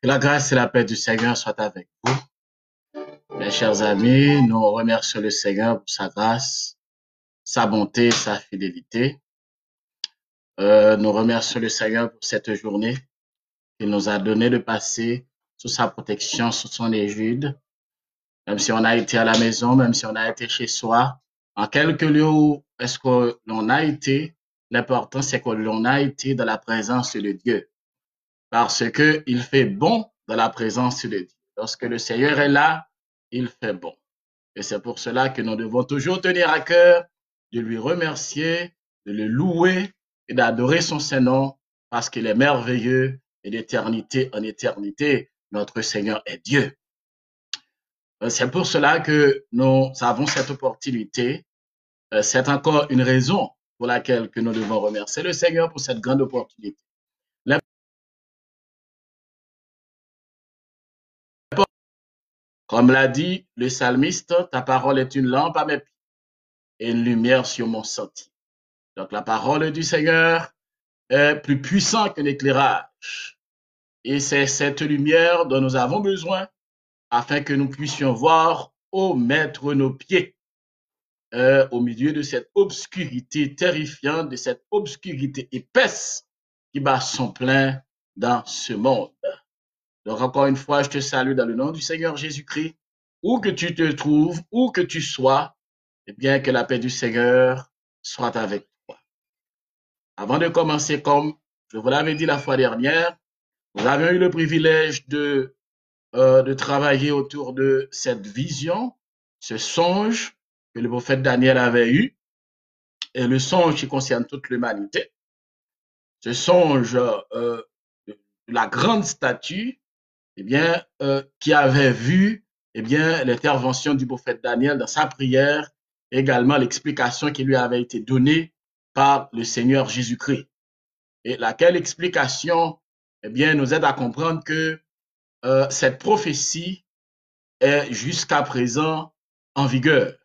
Que la grâce et la paix du Seigneur soient avec vous. Mes chers amis, nous remercions le Seigneur pour sa grâce, sa bonté, sa fidélité. Nous remercions le Seigneur pour cette journée qu'il nous a donné de passer sous sa protection, sous son égide. Même si on a été à la maison, même si on a été chez soi, en quelque lieu où est-ce que l'on a été, l'important c'est que l'on a été dans la présence de Dieu. Parce que il fait bon dans la présence de Dieu. Lorsque le Seigneur est là, il fait bon. Et c'est pour cela que nous devons toujours tenir à cœur de lui remercier, de le louer et d'adorer son Saint-Nom parce qu'il est merveilleux et d'éternité en éternité, notre Seigneur est Dieu. C'est pour cela que nous avons cette opportunité. C'est encore une raison pour laquelle que nous devons remercier le Seigneur pour cette grande opportunité. Comme l'a dit le psalmiste, ta parole est une lampe à mes pieds et une lumière sur mon sentier. Donc la parole du Seigneur est plus puissante qu'un éclairage. Et c'est cette lumière dont nous avons besoin afin que nous puissions voir où mettre nos pieds au milieu de cette obscurité terrifiante, de cette obscurité épaisse qui bat son plein dans ce monde. Donc encore une fois, je te salue dans le nom du Seigneur Jésus-Christ. Où que tu te trouves, où que tu sois, et bien que la paix du Seigneur soit avec toi. Avant de commencer, comme je vous l'avais dit la fois dernière, nous avions eu le privilège de travailler autour de cette vision, ce songe que le prophète Daniel avait eu, et le songe qui concerne toute l'humanité. ce songe de la grande statue, eh bien, qui avait vu eh bien, l'intervention du prophète Daniel dans sa prière, également l'explication qui lui avait été donnée par le Seigneur Jésus-Christ. Et laquelle explication eh bien, nous aide à comprendre que cette prophétie est jusqu'à présent en vigueur,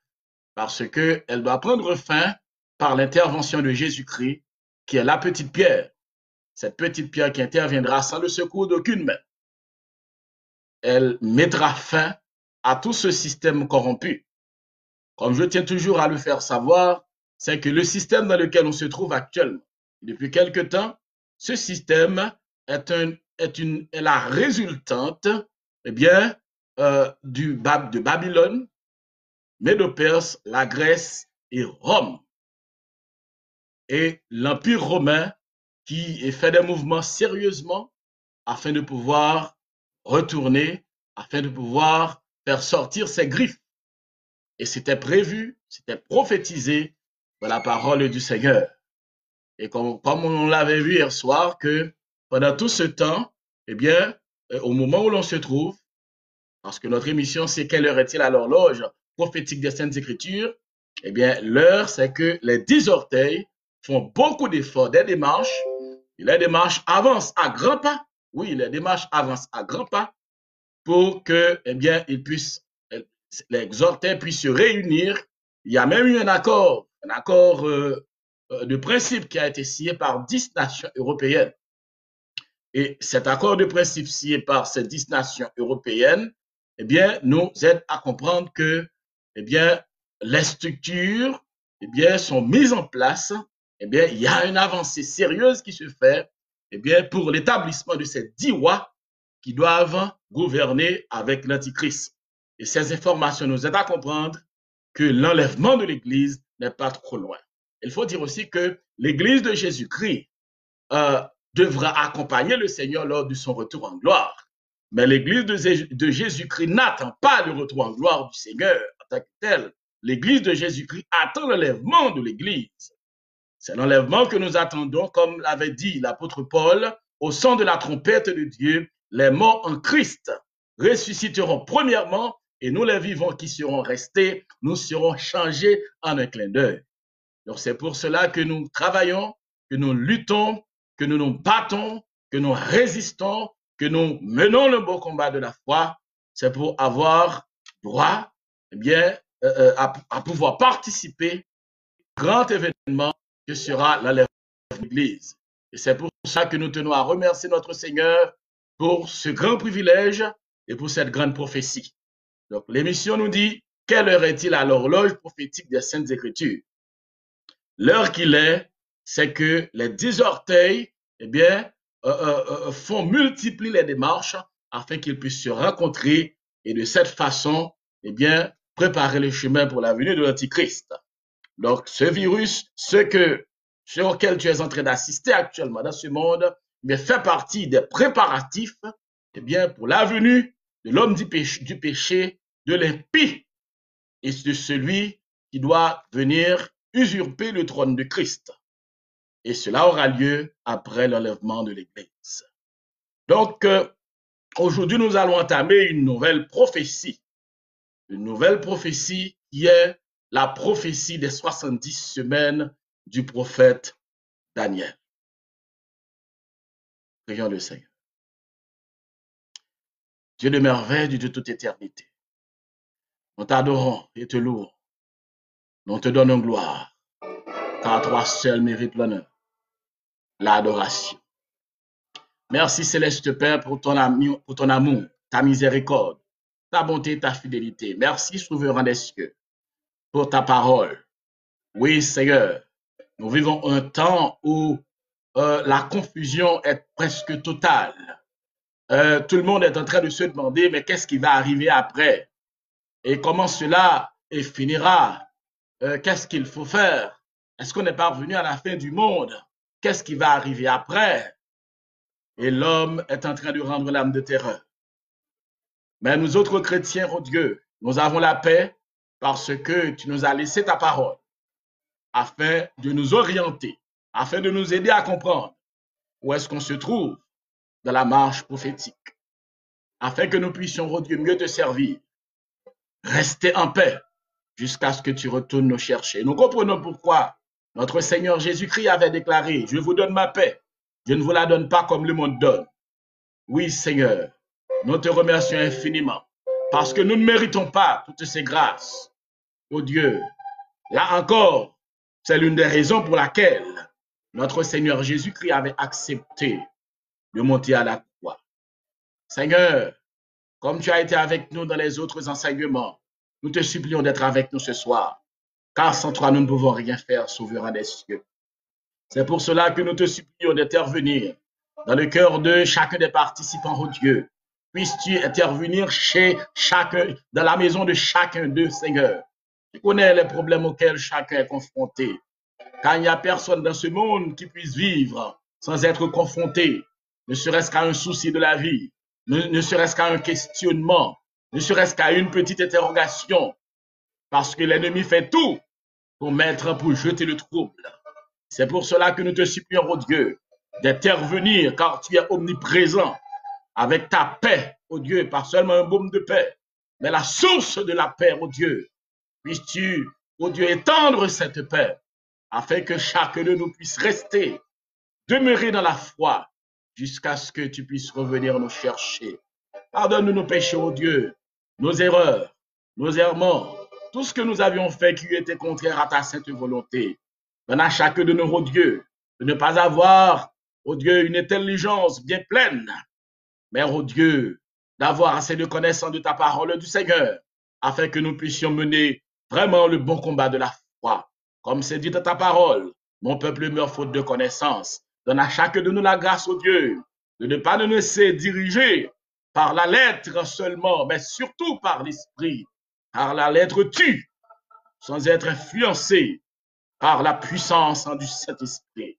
parce qu'elle doit prendre fin par l'intervention de Jésus-Christ, qui est la petite pierre. Cette petite pierre qui interviendra sans le secours d'aucune main. Elle mettra fin à tout ce système corrompu. Comme je tiens toujours à le faire savoir, c'est que le système dans lequel on se trouve actuellement, depuis quelque temps, ce système est la résultante eh bien, de Babylone, Médo-Perse, la Grèce et Rome. Et l'Empire romain qui fait des mouvements sérieusement afin de pouvoir retourner, afin de pouvoir faire sortir ses griffes. Et c'était prévu, c'était prophétisé dans la parole du Seigneur. Et comme on l'avait vu hier soir, que pendant tout ce temps, eh bien, au moment où l'on se trouve, parce que notre émission, c'est quelle heure est-il à l'horloge prophétique des Saintes Écritures, eh bien, l'heure, c'est que les 10 orteils font beaucoup d'efforts, des démarches, et les démarches avancent à grands pas. Oui, les démarches avancent à grands pas pour que, eh bien, les orteils puissent se réunir. Il y a même eu un accord de principe qui a été signé par 10 nations européennes. Et cet accord de principe signé par ces 10 nations européennes, eh bien, nous aide à comprendre que, eh bien, les structures, eh bien, sont mises en place. Eh bien, il y a une avancée sérieuse qui se fait, eh bien, pour l'établissement de ces 10 rois qui doivent gouverner avec l'Antichrist. Et ces informations nous aident à comprendre que l'enlèvement de l'Église n'est pas trop loin. Il faut dire aussi que l'Église de Jésus-Christ devra accompagner le Seigneur lors de son retour en gloire. Mais l'Église de Jésus-Christ n'attend pas le retour en gloire du Seigneur en tant que tel. L'Église de Jésus-Christ attend l'enlèvement de l'Église. C'est l'enlèvement que nous attendons, comme l'avait dit l'apôtre Paul, au son de la trompette de Dieu, les morts en Christ ressusciteront premièrement, et nous les vivants qui serons restés, nous serons changés en un clin d'œil. Donc c'est pour cela que nous travaillons, que nous luttons, que nous nous battons, que nous résistons, que nous menons le beau combat de la foi. C'est pour avoir droit eh bien, à pouvoir participer au grand événement que sera l'enlèvement de l'Église. Et c'est pour ça que nous tenons à remercier notre Seigneur pour ce grand privilège et pour cette grande prophétie. Donc l'émission nous dit, quelle heure est-il à l'horloge prophétique des Saintes Écritures? L'heure qu'il est, c'est que les 10 orteils, eh bien, multiplier les démarches afin qu'ils puissent se rencontrer et de cette façon, eh bien, préparer le chemin pour la venue de l'Antichrist. Donc, ce virus, sur lequel tu es en train d'assister actuellement dans ce monde, mais fait partie des préparatifs, eh bien, pour la venue de l'homme du péché, de l'impie et de celui qui doit venir usurper le trône de Christ. Et cela aura lieu après l'enlèvement de l'Église. Donc, aujourd'hui, nous allons entamer une nouvelle prophétie. Une nouvelle prophétie qui est la prophétie des 70 semaines du prophète Daniel. Prions le Seigneur. Dieu de merveille, Dieu de toute éternité. Nous t'adorons et te louons. Nous te donnons gloire, car toi seul mérites l'honneur, l'adoration. Merci Céleste Père pour ton amour, ta miséricorde, ta bonté, ta fidélité. Merci Souverain des cieux pour ta parole. Oui Seigneur, nous vivons un temps où la confusion est presque totale. Tout le monde est en train de se demander, mais qu'est-ce qui va arriver après? Et comment cela finira? Qu'est-ce qu'il faut faire? Est-ce qu'on n'est pas revenu à la fin du monde? Qu'est-ce qui va arriver après? Et l'homme est en train de rendre l'âme de terreur. Mais nous autres chrétiens, oh Dieu, nous avons la paix parce que tu nous as laissé ta parole afin de nous orienter, afin de nous aider à comprendre où est-ce qu'on se trouve dans la marche prophétique, afin que nous puissions, oh Dieu, mieux te servir, rester en paix jusqu'à ce que tu retournes nous chercher. Nous comprenons pourquoi notre Seigneur Jésus-Christ avait déclaré, je vous donne ma paix, je ne vous la donne pas comme le monde donne. Oui, Seigneur, nous te remercions infiniment parce que nous ne méritons pas toutes ces grâces. Oh Dieu, là encore, c'est l'une des raisons pour laquelle notre Seigneur Jésus-Christ avait accepté de monter à la croix. Seigneur, comme tu as été avec nous dans les autres enseignements, nous te supplions d'être avec nous ce soir, car sans toi, nous ne pouvons rien faire, souverain des cieux. C'est pour cela que nous te supplions d'intervenir dans le cœur de chacun des participants, oh Dieu. Puisses-tu intervenir chez chacun, dans la maison de chacun d'eux, Seigneur. Tu connais les problèmes auxquels chacun est confronté. Car il n'y a personne dans ce monde qui puisse vivre sans être confronté, ne serait-ce qu'à un souci de la vie, ne serait-ce qu'à un questionnement, ne serait-ce qu'à une petite interrogation, parce que l'ennemi fait tout pour jeter le trouble. C'est pour cela que nous te supplions, oh Dieu, d'intervenir, car tu es omniprésent, avec ta paix, oh Dieu, pas seulement un baume de paix, mais la source de la paix, oh Dieu. Puisses-tu, oh Dieu, étendre cette paix, afin que chacun de nous puisse rester, demeurer dans la foi, jusqu'à ce que tu puisses revenir nous chercher. Pardonne-nous nos péchés, oh Dieu, nos erreurs, nos errements, tout ce que nous avions fait qui était contraire à ta sainte volonté. Donne à chacun de nous, oh Dieu, de ne pas avoir, oh Dieu, une intelligence bien pleine, mais, oh Dieu, d'avoir assez de connaissance de ta parole du Seigneur, afin que nous puissions mener vraiment le bon combat de la foi. Comme c'est dit dans ta parole, mon peuple meurt faute de connaissance. Donne à chacun de nous la grâce, oh Dieu, de ne pas nous laisser diriger par la lettre seulement, mais surtout par l'esprit. Car la lettre tue, sans être influencée par la puissance du Saint-Esprit.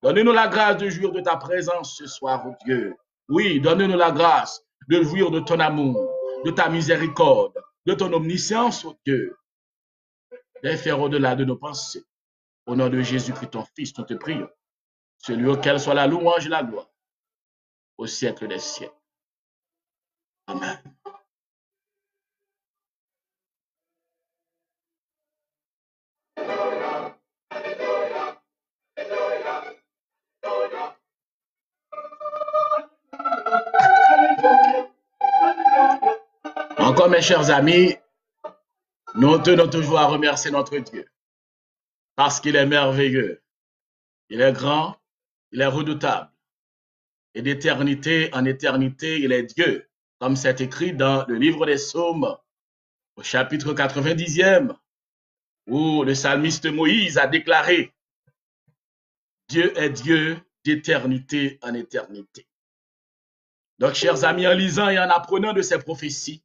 Donne-nous la grâce de jouir de ta présence ce soir, oh Dieu. Oui, donne-nous la grâce de jouir de ton amour, de ta miséricorde, de ton omniscience, oh Dieu. De faire au-delà de nos pensées. Au nom de Jésus-Christ, ton Fils, nous te prions. Celui auquel soit la louange et la gloire au siècle des siècles. Amen. Encore, mes chers amis, nous tenons toujours à remercier notre Dieu parce qu'il est merveilleux, il est grand, il est redoutable. Et d'éternité en éternité, il est Dieu, comme c'est écrit dans le livre des Psaumes, au chapitre 90e, où le psalmiste Moïse a déclaré « Dieu est Dieu d'éternité en éternité ». Donc, chers amis, en lisant et en apprenant de ces prophéties,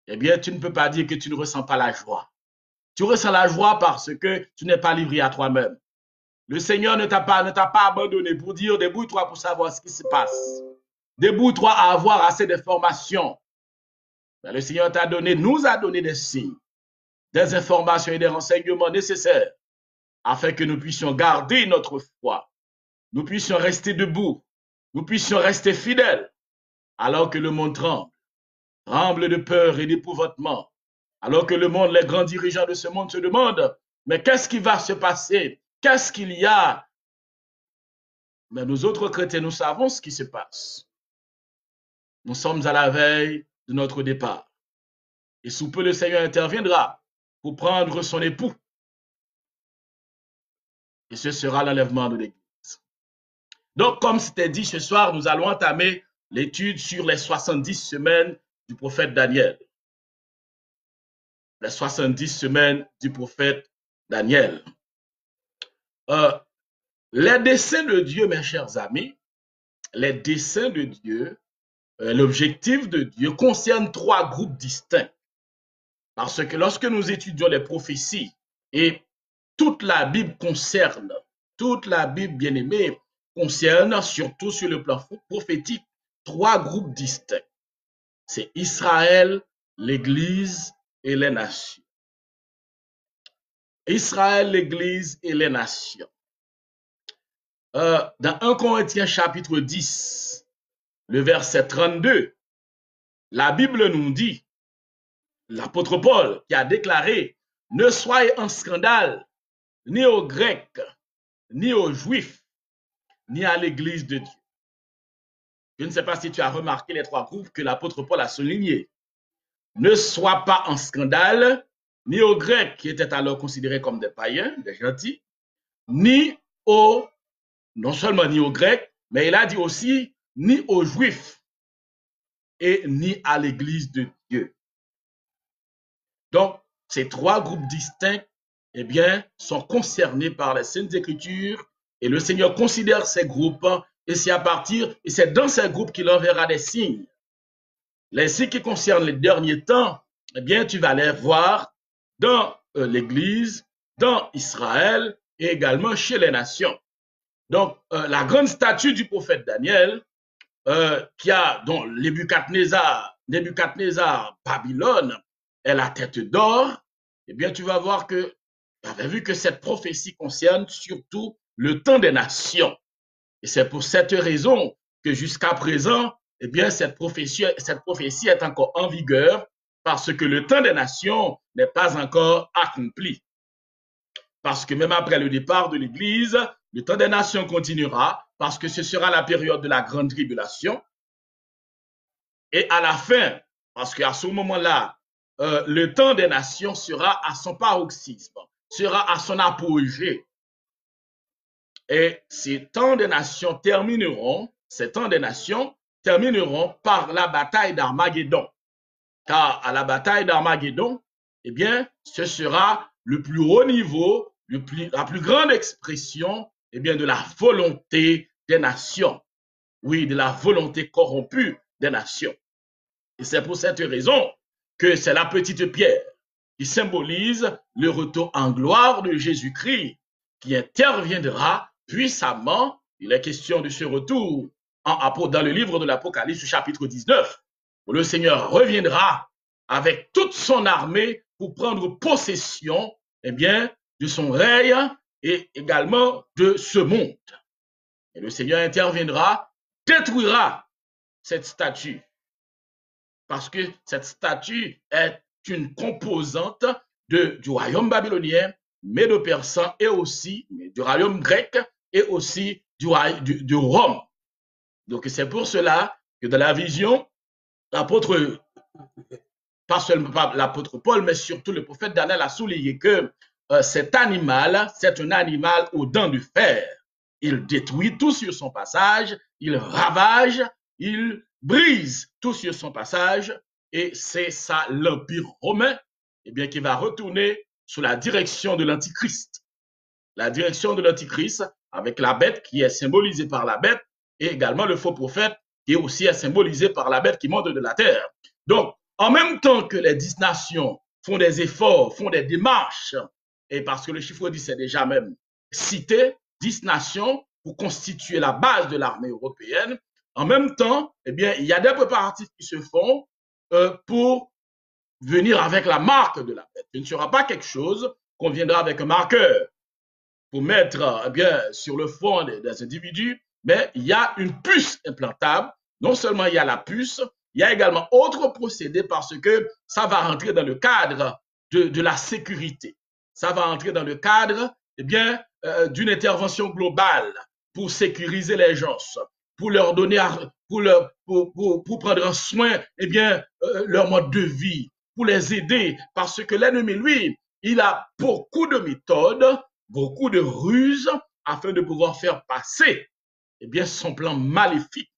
eh bien, tu ne peux pas dire que tu ne ressens pas la joie. Tu ressens la joie parce que tu n'es pas livré à toi-même. Le Seigneur ne t'a pas abandonné pour dire débrouille-toi pour savoir ce qui se passe. Débrouille-toi à avoir assez d'informations. Mais le Seigneur nous a donné des signes, des informations et des renseignements nécessaires afin que nous puissions garder notre foi, nous puissions rester debout, nous puissions rester fidèles alors que le monde tremble de peur et d'épouvantement, alors que le monde, les grands dirigeants de ce monde se demandent, mais qu'est-ce qui va se passer? Qu'est-ce qu'il y a? Mais nous autres chrétiens, nous savons ce qui se passe. Nous sommes à la veille de notre départ. Et sous peu, le Seigneur interviendra pour prendre son époux. Et ce sera l'enlèvement de l'Église. Donc, comme c'était dit ce soir, nous allons entamer l'étude sur les 70 semaines du prophète Daniel. Les 70 semaines du prophète Daniel. Les desseins de Dieu, mes chers amis, les desseins de Dieu, l'objectif de Dieu concerne trois groupes distincts. Parce que lorsque nous étudions les prophéties, et toute la Bible concerne, toute la Bible bien-aimée concerne, surtout sur le plan prophétique, trois groupes distincts. C'est Israël, l'Église et les nations. Israël, l'Église et les nations. Dans 1 Corinthiens chapitre 10, le verset 32, la Bible nous dit, l'apôtre Paul qui a déclaré, ne soyez en scandale ni aux Grecs, ni aux Juifs, ni à l'Église de Dieu. Je ne sais pas si tu as remarqué les trois groupes que l'apôtre Paul a soulignés. Ne sois pas en scandale, ni aux Grecs, qui étaient alors considérés comme des païens, des gentils, ni aux, non seulement ni aux Grecs, mais il a dit aussi ni aux Juifs et ni à l'Église de Dieu. Donc, ces trois groupes distincts, eh bien, sont concernés par les Saintes Écritures et le Seigneur considère ces groupes et c'est dans ces groupes qu'il enverra des signes. Les signes qui concernent les derniers temps, eh bien, tu vas les voir dans l'Église, dans Israël et également chez les nations. Donc, la grande statue du prophète Daniel, dont Nebuchadnezzar, Babylone, est la tête d'or, eh bien, tu vas voir que, tu avais vu que cette prophétie concerne surtout le temps des nations. Et c'est pour cette raison que jusqu'à présent, eh bien, cette prophétie est encore en vigueur parce que le temps des nations n'est pas encore accompli. Parce que même après le départ de l'Église, le temps des nations continuera parce que ce sera la période de la grande tribulation. Et à la fin, parce qu'à ce moment-là, le temps des nations sera à son paroxysme, sera à son apogée. Et ces temps des nations termineront par la bataille d'Armageddon. Car à la bataille d'Armageddon, eh bien, ce sera le plus haut niveau, la plus grande expression, eh bien, de la volonté des nations. Oui, de la volonté corrompue des nations. Et c'est pour cette raison que c'est la petite pierre qui symbolise le retour en gloire de Jésus-Christ qui interviendra puissamment. Il est question de ce retour dans le livre de l'Apocalypse, chapitre 19, où le Seigneur reviendra avec toute son armée pour prendre possession, eh bien, de son règne et également de ce monde. Et le Seigneur interviendra, détruira cette statue, parce que cette statue est une composante du royaume babylonien, médo-persan et aussi du royaume grec et aussi de Rome. Donc c'est pour cela que dans la vision, l'apôtre, pas seulement l'apôtre Paul, mais surtout le prophète Daniel a souligné que cet animal, c'est un animal aux dents de fer. Il détruit tout sur son passage, il ravage, il brise tout sur son passage, et c'est ça l'Empire romain, eh bien, qui va retourner sous la direction de l'Antichrist. La direction de l'Antichrist, avec la bête qui est symbolisée par la bête, et également le faux prophète qui aussi est symbolisé par la bête qui monte de la terre. Donc, en même temps que les 10 nations font des efforts, font des démarches, et parce que le chiffre 10 est déjà même cité, 10 nations pour constituer la base de l'armée européenne, en même temps, eh bien, il y a des préparatifs qui se font pour venir avec la marque de la bête. Ce ne sera pas quelque chose qu'on viendra avec un marqueur pour mettre eh bien, sur le front des individus, mais il y a une puce implantable. Non seulement il y a la puce, il y a également autre procédé parce que ça va rentrer dans le cadre de la sécurité. Ça va rentrer dans le cadre eh bien, d'une intervention globale pour sécuriser les gens, pour leur donner, pour prendre soin eh bien, leur mode de vie, pour les aider, parce que l'ennemi, lui, il a beaucoup de méthodes, beaucoup de ruses afin de pouvoir faire passer eh bien, son plan maléfique.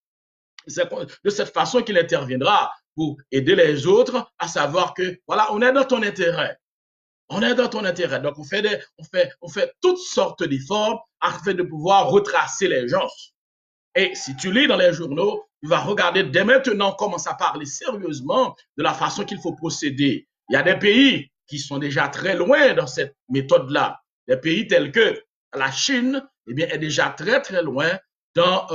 C'est de cette façon qu'il interviendra pour aider les autres à savoir que, voilà, on est dans ton intérêt. On est dans ton intérêt. Donc, on fait toutes sortes d'efforts afin de pouvoir retracer les gens. Et si tu lis dans les journaux, tu vas regarder dès maintenant commence à parler sérieusement de la façon qu'il faut procéder. Il y a des pays qui sont déjà très loin dans cette méthode-là. Des pays tels que la Chine, eh bien, est déjà très, très loin dans,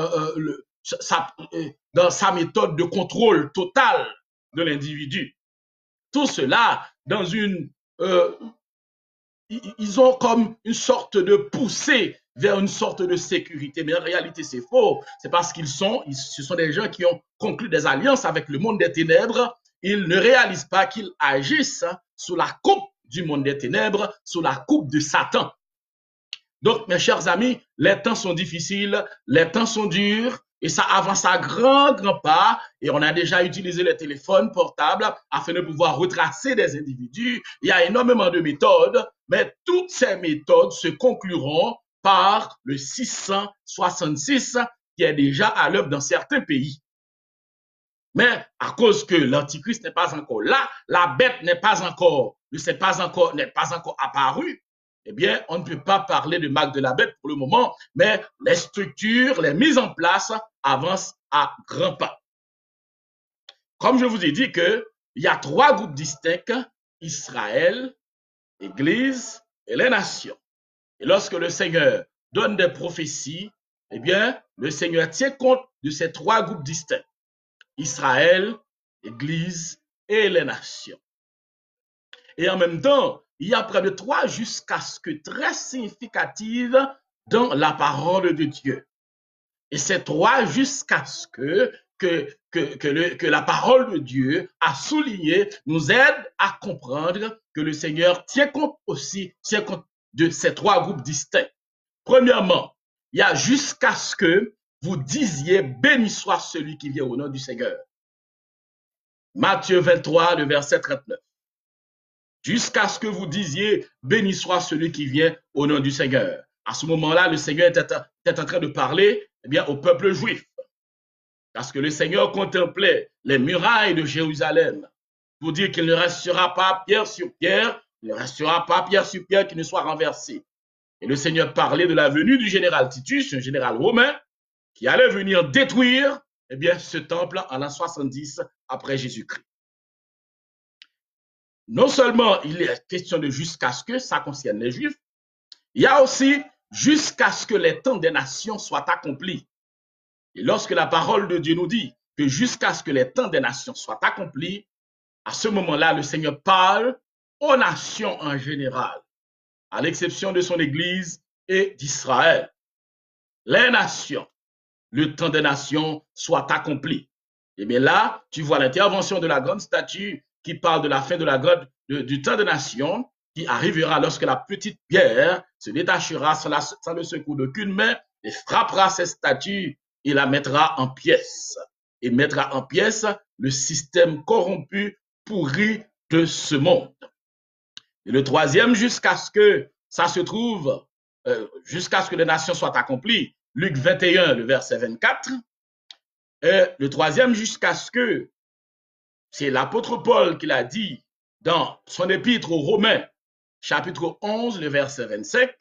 dans sa méthode de contrôle total de l'individu. Tout cela dans une... ils ont comme une sorte de poussée vers une sorte de sécurité. Mais en réalité, c'est faux. C'est parce ce sont des gens qui ont conclu des alliances avec le monde des ténèbres. Ils ne réalisent pas qu'ils agissent sous la coupe du monde des ténèbres, sous la coupe de Satan. Donc, mes chers amis, les temps sont difficiles, les temps sont durs, et ça avance à grand pas, et on a déjà utilisé les téléphones portables afin de pouvoir retracer des individus. Il y a énormément de méthodes, mais toutes ces méthodes se concluront par le 666 qui est déjà à l'œuvre dans certains pays. Mais à cause que l'Antichrist n'est pas encore là, la bête n'est pas encore apparue, eh bien, on ne peut pas parler de marque de la bête pour le moment, mais les structures, les mises en place avancent à grands pas. Comme je vous ai dit qu'il y a 3 groupes distincts, Israël, l'Église et les nations. Et lorsque le Seigneur donne des prophéties, eh bien, le Seigneur tient compte de ces 3 groupes distincts. Israël, l'Église et les nations. Et en même temps, il y a près de 3 jusqu'à ce que très significatives dans la parole de Dieu. Et ces 3 jusqu'à ce que la parole de Dieu a souligné nous aide à comprendre que le Seigneur tient compte de ces 3 groupes distincts. Premièrement, il y a jusqu'à ce que vous disiez béni soit celui qui vient au nom du Seigneur. Matthieu 23, le verset 39. Jusqu'à ce que vous disiez béni soit celui qui vient au nom du Seigneur. À ce moment-là, le Seigneur était en train de parler au peuple juif. Parce que le Seigneur contemplait les murailles de Jérusalem pour dire qu'il ne restera pas pierre sur pierre, il ne restera pas pierre sur pierre qui ne soit renversée. Et le Seigneur parlait de la venue du général Titus, un général romain, qui allait venir détruire ce temple en l'an 70 après Jésus-Christ. Non seulement il est question de jusqu'à ce que ça concerne les Juifs, il y a aussi jusqu'à ce que les temps des nations soient accomplis. Et lorsque la parole de Dieu nous dit que jusqu'à ce que les temps des nations soient accomplis, à ce moment-là, le Seigneur parle aux nations en général, à l'exception de son Église et d'Israël. Les nations, le temps des nations soit accompli. Et bien là, tu vois l'intervention de la grande statue qui parle de la fin de du temps des nations, qui arrivera lorsque la petite pierre se détachera sans le secours d'aucune main et frappera cette statue et la mettra en pièces. Et mettra en pièces le système corrompu, pourri de ce monde. Et le troisième, jusqu'à ce que ça se trouve, jusqu'à ce que les nations soient accomplies, Luc 21, le verset 24. Et le troisième, jusqu'à ce que, c'est l'apôtre Paul qui l'a dit dans son épître aux Romains, chapitre 11, le verset 25,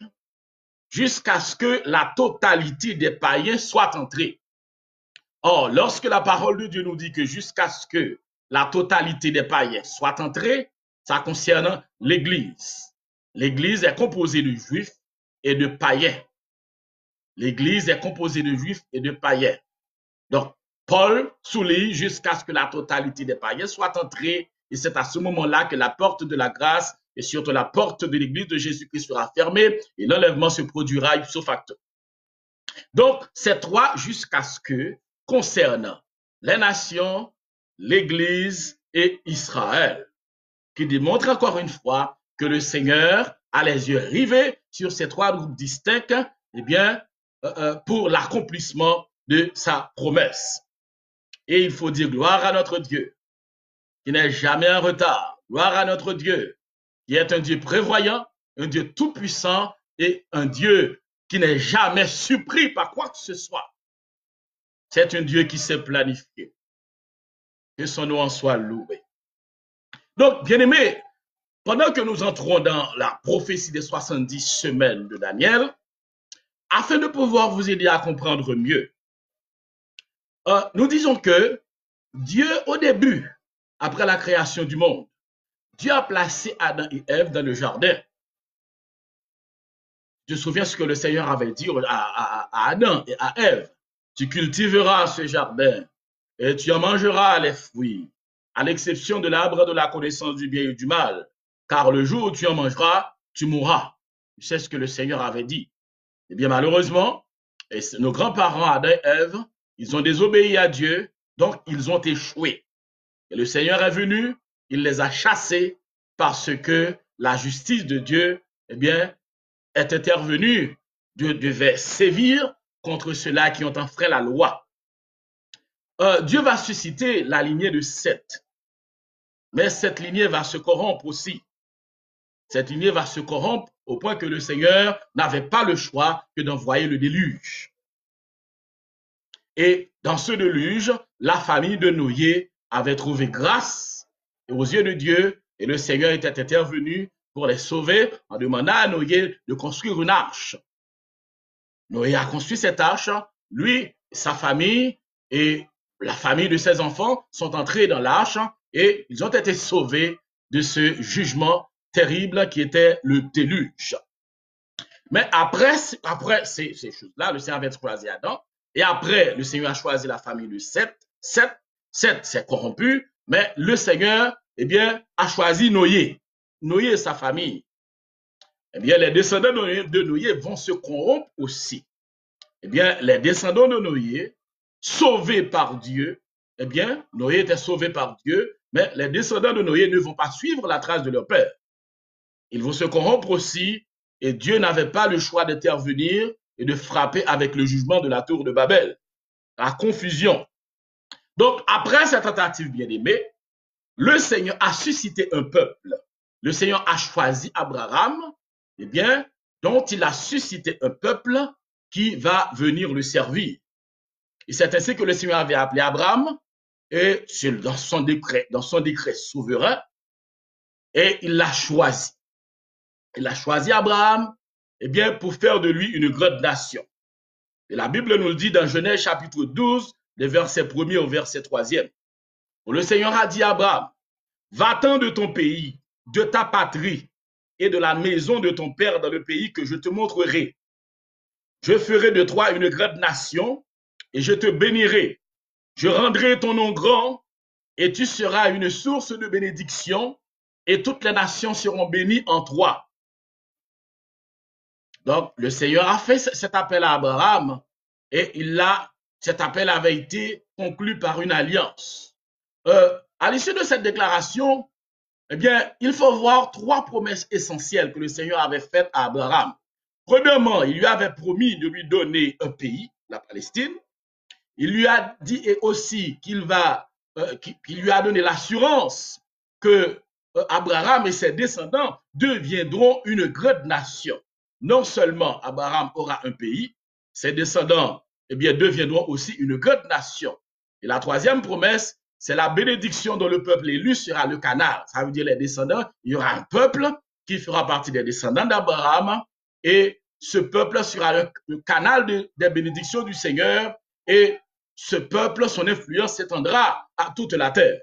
jusqu'à ce que la totalité des païens soit entrée. Or, lorsque la parole de Dieu nous dit que jusqu'à ce que la totalité des païens soit entrée, ça concerne l'Église. L'Église est composée de juifs et de païens. L'Église est composée de juifs et de païens. Donc, Paul souligne jusqu'à ce que la totalité des païens soit entrée, et c'est à ce moment-là que la porte de la grâce et surtout la porte de l'Église de Jésus-Christ sera fermée et l'enlèvement se produira ipso facto. Donc, ces 3 jusqu'à ce que concernant les nations, l'Église et Israël, qui démontre encore une fois que le Seigneur a les yeux rivés sur ces 3 groupes distincts, pour l'accomplissement de sa promesse. Et il faut dire gloire à notre Dieu, qui n'est jamais en retard. Gloire à notre Dieu, qui est un Dieu prévoyant, un Dieu tout-puissant et un Dieu qui n'est jamais surpris par quoi que ce soit. C'est un Dieu qui s'est planifié. Que son nom en soit loué. Donc, bien-aimés, pendant que nous entrons dans la prophétie des 70 semaines de Daniel, afin de pouvoir vous aider à comprendre mieux, nous disons que Dieu, au début, après la création du monde, Dieu a placé Adam et Ève dans le jardin. Je me souviens ce que le Seigneur avait dit à Adam et à Ève. Tu cultiveras ce jardin et tu en mangeras les fruits, à l'exception de l'arbre de la connaissance du bien et du mal, car le jour où tu en mangeras, tu mourras. C'est ce que le Seigneur avait dit. Eh bien, malheureusement, nos grands-parents, Adam et Ève, ils ont désobéi à Dieu, donc ils ont échoué. Et le Seigneur est venu, il les a chassés parce que la justice de Dieu, eh bien, est intervenue. Dieu devait sévir contre ceux-là qui ont enfreint la loi. Dieu va susciter la lignée de Seth, mais cette lignée va se corrompre aussi. Cette lignée va se corrompre au point que le Seigneur n'avait pas le choix que d'envoyer le déluge. Et dans ce déluge, la famille de Noé avait trouvé grâce aux yeux de Dieu et le Seigneur était intervenu pour les sauver en demandant à Noé de construire une arche. Noé a construit cette arche, lui, sa famille et la famille de ses enfants sont entrés dans l'arche et ils ont été sauvés de ce jugement terrible qui était le déluge. Mais après ces choses-là, le Seigneur avait choisi Adam. Et après, le Seigneur a choisi la famille de Seth. Seth s'est corrompu, mais le Seigneur, eh bien, a choisi Noé. Noé et sa famille. Eh bien, les descendants de Noé vont se corrompre aussi. Eh bien, les descendants de Noé, sauvés par Dieu, eh bien, Noé était sauvé par Dieu, mais les descendants de Noé ne vont pas suivre la trace de leur père. Ils vont se corrompre aussi, et Dieu n'avait pas le choix d'intervenir et de frapper avec le jugement de la tour de Babel. La confusion. Donc, après cette tentative bien-aimée, le Seigneur a suscité un peuple. Le Seigneur a choisi Abraham, eh bien, dont il a suscité un peuple qui va venir le servir. Et c'est ainsi que le Seigneur avait appelé Abraham, et dans son décret souverain, et il l'a choisi. Il a choisi Abraham, eh bien, pour faire de lui une grande nation. Et la Bible nous le dit dans Genèse chapitre 12, les versets 1er au verset 3e. Le Seigneur a dit à Abraham, va-t'en de ton pays, de ta patrie et de la maison de ton père dans le pays que je te montrerai. Je ferai de toi une grande nation et je te bénirai. Je rendrai ton nom grand et tu seras une source de bénédiction et toutes les nations seront bénies en toi. Donc, le Seigneur a fait cet appel à Abraham et cet appel avait été conclu par une alliance. À l'issue de cette déclaration, eh bien, il faut voir trois promesses essentielles que le Seigneur avait faites à Abraham. Premièrement, il lui avait promis de lui donner un pays, la Palestine. Il lui a dit aussi qu'il lui a donné l'assurance que Abraham et ses descendants deviendront une grande nation. Non seulement Abraham aura un pays, ses descendants eh bien, deviendront aussi une grande nation. Et la troisième promesse, c'est la bénédiction dont le peuple élu sera le canal. Ça veut dire les descendants, il y aura un peuple qui fera partie des descendants d'Abraham et ce peuple sera le canal des bénédictions du Seigneur et ce peuple, son influence s'étendra à toute la terre.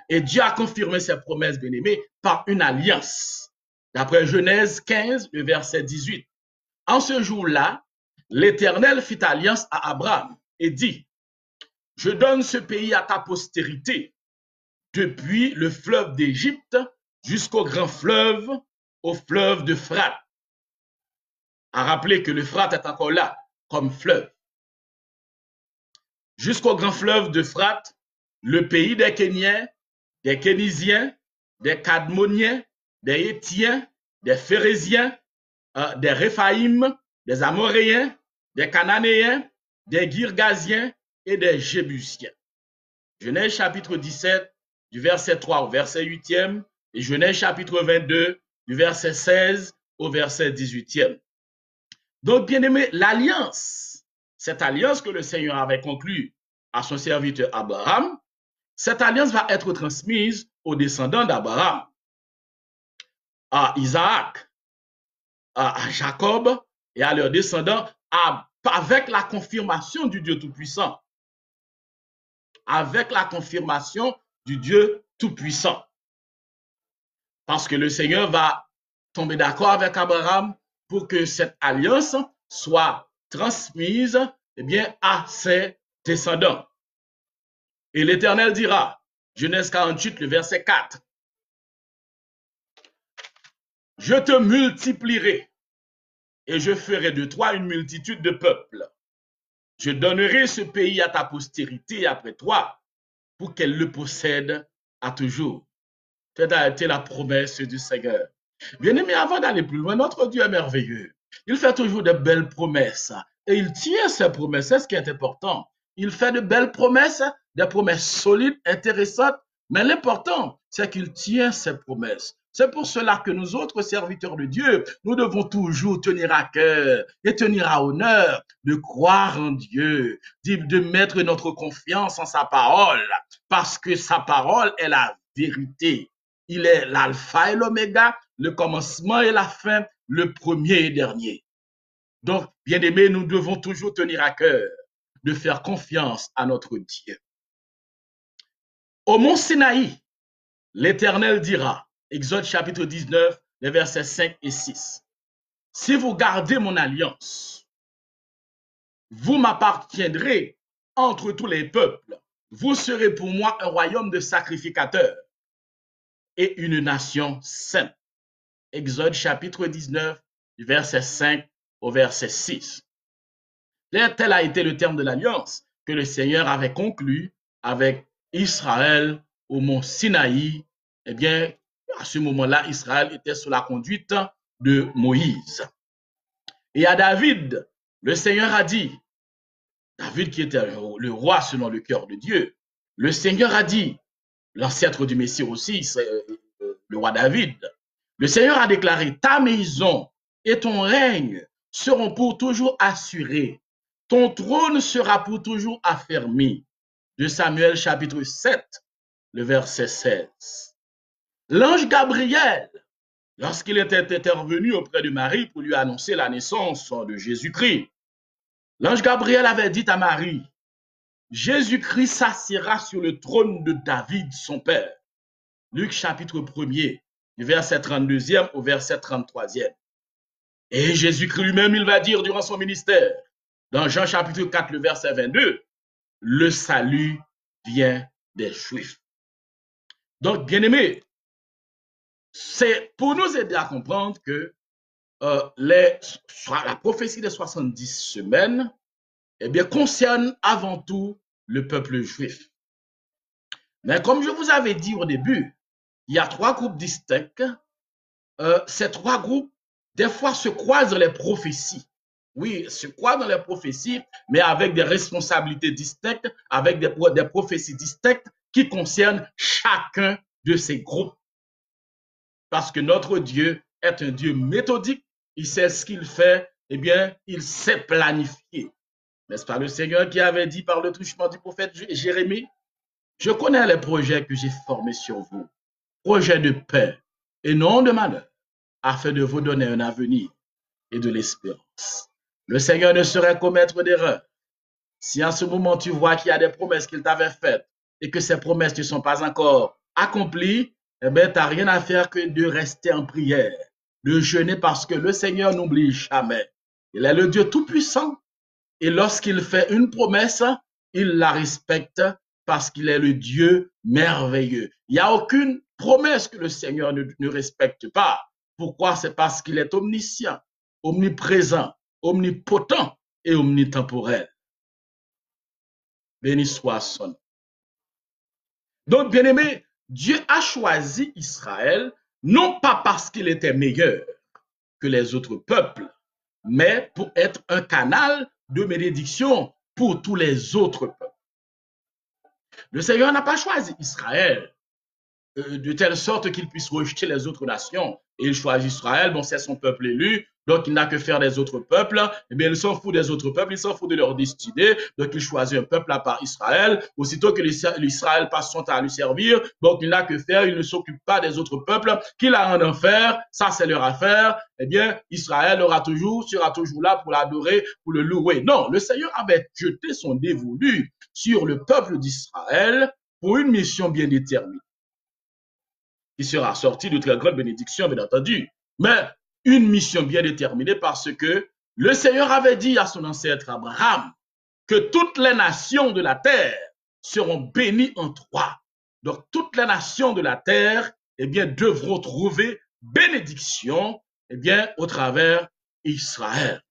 Et Dieu a confirmé ses promesses, bien-aimés, par une alliance. D'après Genèse 15, le verset 18. En ce jour-là, l'Éternel fit alliance à Abraham et dit, je donne ce pays à ta postérité, depuis le fleuve d'Égypte jusqu'au grand fleuve, au fleuve d'Euphrate. À rappeler que l'Euphrate est encore là, comme fleuve. Jusqu'au grand fleuve d'Euphrate, le pays des Kéniens, des Kénisiens, des Cadmoniens, des Hétiens, des Phérésiens, des Réphaïm, des Amoréens, des Cananéens, des Girgasiens et des Jébusiens. Genèse chapitre 17, du verset 3 au verset 8e, et Genèse chapitre 22, du verset 16 au verset 18e. Donc, bien aimé, l'alliance, cette alliance que le Seigneur avait conclue à son serviteur Abraham, cette alliance va être transmise aux descendants d'Abraham, à Isaac, à Jacob et à leurs descendants avec la confirmation du Dieu Tout-Puissant. Avec la confirmation du Dieu Tout-Puissant. Parce que le Seigneur va tomber d'accord avec Abraham pour que cette alliance soit transmise eh bien, à ses descendants. Et l'Éternel dira, Genèse 48, le verset 4, je te multiplierai et je ferai de toi une multitude de peuples. Je donnerai ce pays à ta postérité après toi, pour qu'elle le possède à toujours. Telle a été la promesse du Seigneur. Bien-aimé, avant d'aller plus loin, notre Dieu est merveilleux. Il fait toujours de belles promesses et il tient ses promesses. C'est ce qui est important. Il fait de belles promesses, des promesses solides, intéressantes, mais l'important, c'est qu'il tient ses promesses. C'est pour cela que nous autres serviteurs de Dieu, nous devons toujours tenir à cœur et tenir à honneur de croire en Dieu, de mettre notre confiance en sa parole, parce que sa parole est la vérité. Il est l'alpha et l'oméga, le commencement et la fin, le premier et dernier. Donc, bien-aimés, nous devons toujours tenir à cœur de faire confiance à notre Dieu. Au mont Sinaï, l'Éternel dira, Exode chapitre 19, les versets 5 et 6, si vous gardez mon alliance, vous m'appartiendrez entre tous les peuples, vous serez pour moi un royaume de sacrificateurs et une nation sainte. Exode chapitre 19, du verset 5 au verset 6. Tel a été le terme de l'alliance que le Seigneur avait conclu avec Israël au mont Sinaï. Eh bien, à ce moment-là, Israël était sous la conduite de Moïse. Et à David, le Seigneur a dit, David qui était le roi selon le cœur de Dieu, le Seigneur a dit, l'ancêtre du Messie aussi, le roi David, le Seigneur a déclaré, ta maison et ton règne seront pour toujours assurés. Ton trône sera pour toujours affermi. De Samuel chapitre 7, le verset 16. L'ange Gabriel, lorsqu'il était intervenu auprès de Marie pour lui annoncer la naissance de Jésus-Christ, l'ange Gabriel avait dit à Marie, Jésus-Christ s'assiera sur le trône de David, son père. Luc chapitre 1er, du verset 32e au verset 33e. Et Jésus-Christ lui-même, il va dire durant son ministère, dans Jean chapitre 4, le verset 22, le salut vient des Juifs. Donc, bien-aimés, c'est pour nous aider à comprendre que la prophétie des 70 semaines, eh bien, concerne avant tout le peuple juif. Mais comme je vous avais dit au début, il y a trois groupes distincts. Ces trois groupes, des fois, se croisent dans les prophéties. Oui, se croisent dans les prophéties, mais avec des responsabilités distinctes, avec des prophéties distinctes qui concernent chacun de ces groupes. Parce que notre Dieu est un Dieu méthodique, il sait ce qu'il fait, eh bien, il sait planifier. N'est-ce pas le Seigneur qui avait dit par le truchement du prophète Jérémie, je connais les projets que j'ai formés sur vous, projets de paix et non de malheur, afin de vous donner un avenir et de l'espérance. Le Seigneur ne saurait commettre d'erreur. Si en ce moment tu vois qu'il y a des promesses qu'il t'avait faites et que ces promesses ne sont pas encore accomplies, eh bien, tu n'as rien à faire que de rester en prière, de jeûner parce que le Seigneur n'oublie jamais. Il est le Dieu Tout-Puissant et lorsqu'il fait une promesse, il la respecte parce qu'il est le Dieu merveilleux. Il n'y a aucune promesse que le Seigneur ne respecte pas. Pourquoi? C'est parce qu'il est omniscient, omniprésent, omnipotent et omnitemporel. Béni soit son nom. Donc, bien aimé, Dieu a choisi Israël, non pas parce qu'il était meilleur que les autres peuples, mais pour être un canal de bénédiction pour tous les autres peuples. Le Seigneur n'a pas choisi Israël de telle sorte qu'il puisse rejeter les autres nations. Et il choisit Israël, bon, c'est son peuple élu, donc il n'a que faire des autres peuples. Eh bien, il s'en fout des autres peuples, il s'en fout de leur destinée, donc il choisit un peuple à part Israël. Aussitôt que l'Israël passe son temps à lui servir, donc il n'a que faire, il ne s'occupe pas des autres peuples, qu'il a en enfer, ça c'est leur affaire. Eh bien, Israël sera toujours là pour l'adorer, pour le louer. Non, le Seigneur avait jeté son dévolu sur le peuple d'Israël pour une mission bien déterminée, qui sera sorti de très grande bénédiction, bien entendu. Mais une mission bien déterminée parce que le Seigneur avait dit à son ancêtre Abraham que toutes les nations de la terre seront bénies en toi. Donc, toutes les nations de la terre, eh bien, devront trouver bénédiction, eh bien, au travers Israël.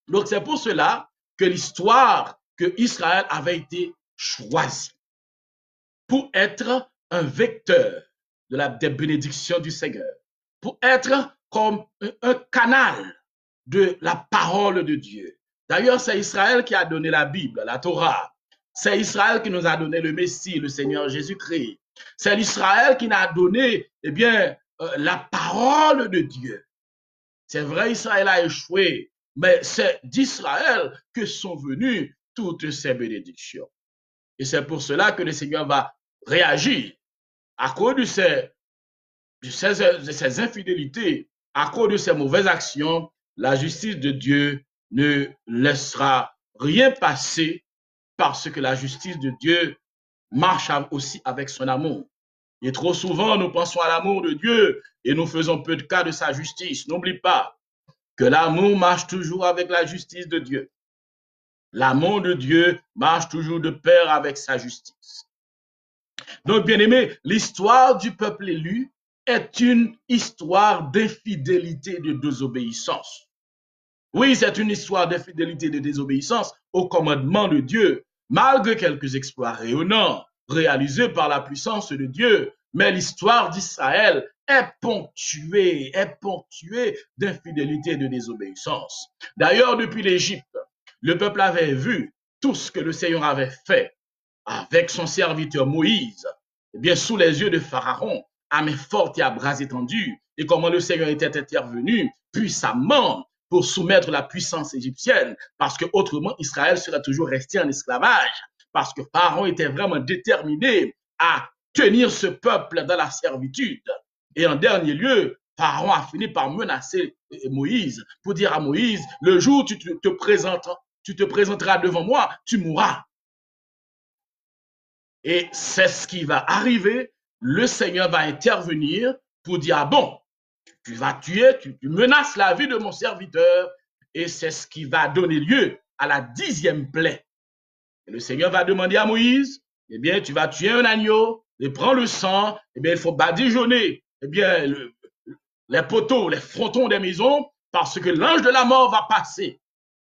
Donc c'est pour cela que l'histoire que Israël avait été choisi pour être un vecteur des bénédictions du Seigneur, pour être comme un canal de la parole de Dieu. D'ailleurs, c'est Israël qui a donné la Bible, la Torah. C'est Israël qui nous a donné le Messie, le Seigneur Jésus-Christ. C'est l'Israël qui nous a donné, eh bien, la parole de Dieu. C'est vrai, Israël a échoué, mais c'est d'Israël que sont venues toutes ces bénédictions. Et c'est pour cela que le Seigneur va réagir à cause de ces infidélités, à cause de ces mauvaises actions. La justice de Dieu ne laissera rien passer parce que la justice de Dieu marche aussi avec son amour. Et trop souvent, nous pensons à l'amour de Dieu et nous faisons peu de cas de sa justice. N'oublie pas que l'amour marche toujours avec la justice de Dieu. L'amour de Dieu marche toujours de pair avec sa justice. Donc, bien aimé, l'histoire du peuple élu est une histoire d'infidélité et de désobéissance. Oui, c'est une histoire d'infidélité et de désobéissance au commandement de Dieu, malgré quelques exploits rayonnants réalisés par la puissance de Dieu. Mais l'histoire d'Israël est ponctuée d'infidélité et de désobéissance. D'ailleurs, depuis l'Égypte, le peuple avait vu tout ce que le Seigneur avait fait avec son serviteur Moïse, eh bien, sous les yeux de Pharaon, à main forte et à bras étendus, et comment le Seigneur était intervenu puissamment pour soumettre la puissance égyptienne, parce que autrement Israël serait toujours resté en esclavage, parce que Pharaon était vraiment déterminé à tenir ce peuple dans la servitude. Et en dernier lieu, Pharaon a fini par menacer Moïse pour dire à Moïse, le jour où tu te présenteras devant moi, tu mourras. Et c'est ce qui va arriver. Le Seigneur va intervenir pour dire, ah bon, tu vas tuer, tu menaces la vie de mon serviteur. Et c'est ce qui va donner lieu à la 10e plaie. Et le Seigneur va demander à Moïse, eh bien, tu vas tuer un agneau, et prends le sang, eh bien, il faut badigeonner, eh bien, les poteaux, les frontons des maisons, parce que l'ange de la mort va passer.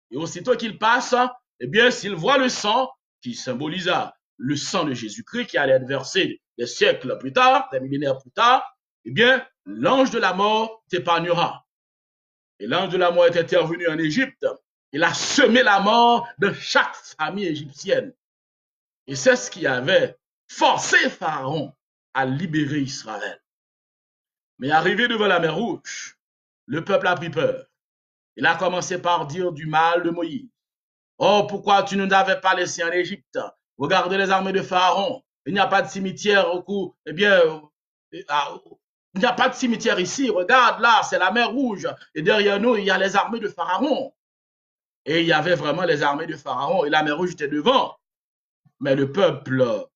Et aussitôt qu'il passe, eh bien, s'il voit le sang, qui symbolisa le sang de Jésus-Christ qui allait être versé des siècles plus tard, des millénaires plus tard, eh bien, l'ange de la mort t'épargnera. Et l'ange de la mort est intervenu en Égypte. Il a semé la mort dans chaque famille égyptienne. Et c'est ce qui avait forcé Pharaon à libérer Israël. Mais arrivé devant la mer Rouge, le peuple a pris peur. Il a commencé par dire du mal de Moïse. Oh, pourquoi tu ne nous avais pas laissé en Égypte? Regardez les armées de Pharaon. Il n'y a pas de cimetière au cou. Eh bien, il n'y a pas de cimetière ici. Regarde là, c'est la mer Rouge. Et derrière nous, il y a les armées de Pharaon. Et il y avait vraiment les armées de Pharaon. Et la mer Rouge était devant. Mais le peuple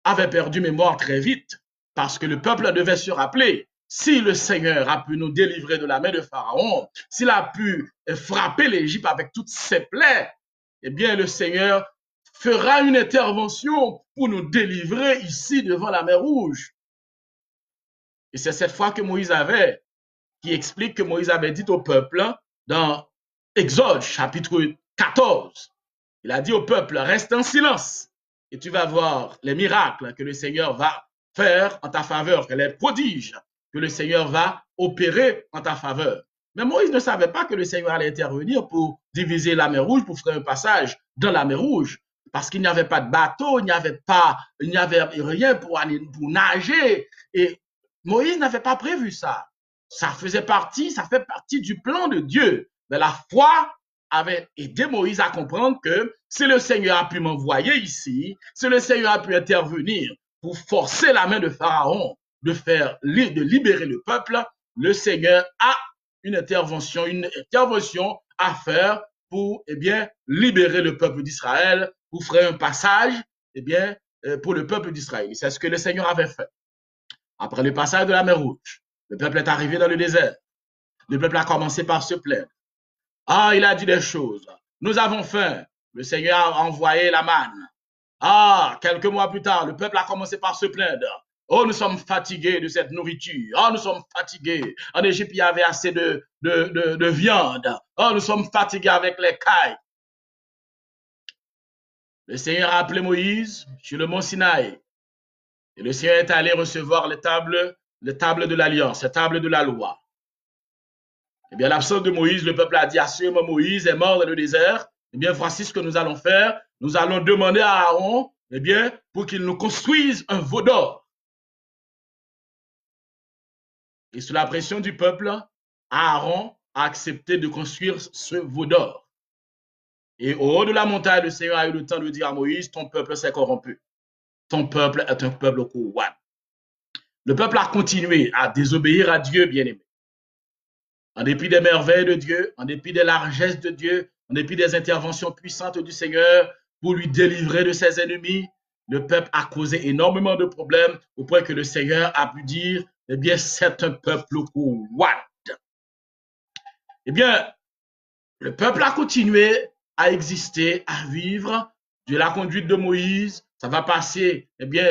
avait perdu mémoire très vite. Parce que le peuple devait se rappeler. Si le Seigneur a pu nous délivrer de la main de Pharaon, s'il a pu frapper l'Égypte avec toutes ses plaies, eh bien, le Seigneur fera une intervention pour nous délivrer ici devant la mer Rouge. Et c'est cette foi que Moïse avait, qui explique que Moïse avait dit au peuple dans Exode chapitre 14, il a dit au peuple, reste en silence et tu vas voir les miracles que le Seigneur va faire en ta faveur, que les prodiges que le Seigneur va opérer en ta faveur. Mais Moïse ne savait pas que le Seigneur allait intervenir pour diviser la mer Rouge, pour faire un passage dans la mer Rouge, parce qu'il n'y avait pas de bateau, il n'y avait rien pour nager. Et Moïse n'avait pas prévu ça. Ça fait partie du plan de Dieu. Mais la foi avait aidé Moïse à comprendre que si le Seigneur a pu m'envoyer ici, si le Seigneur a pu intervenir pour forcer la main de Pharaon de libérer le peuple, le Seigneur a une intervention à faire pour, eh bien, libérer le peuple d'Israël, pour faire un passage, eh bien, pour le peuple d'Israël. C'est ce que le Seigneur avait fait. Après le passage de la mer Rouge, le peuple est arrivé dans le désert. Le peuple a commencé par se plaindre. Ah, il a dit des choses. Nous avons faim. Le Seigneur a envoyé la manne. Ah, quelques mois plus tard, le peuple a commencé par se plaindre. Oh, nous sommes fatigués de cette nourriture. Oh, nous sommes fatigués. En Égypte, il y avait assez de viande. Oh, nous sommes fatigués avec les cailles. Le Seigneur a appelé Moïse sur le mont Sinaï. Et le Seigneur est allé recevoir les tables de l'alliance, les tables de la loi. Eh bien, à l'absence de Moïse, le peuple a dit, assurément Moïse est mort dans le désert. Eh bien, voici ce que nous allons faire. Nous allons demander à Aaron, eh bien, pour qu'il nous construise un veau d'or. Et sous la pression du peuple, Aaron a accepté de construire ce veau d'or. Et au haut de la montagne, le Seigneur a eu le temps de dire à Moïse, ton peuple s'est corrompu. Ton peuple est un peuple corrompu. Le peuple a continué à désobéir à Dieu, bien-aimé. En dépit des merveilles de Dieu, en dépit des largesses de Dieu, en dépit des interventions puissantes du Seigneur pour lui délivrer de ses ennemis, le peuple a causé énormément de problèmes au point que le Seigneur a pu dire, eh bien, c'est un peuple corrompu. Eh bien, le peuple a continué à exister, à vivre de la conduite de Moïse. Ça va passer, eh bien,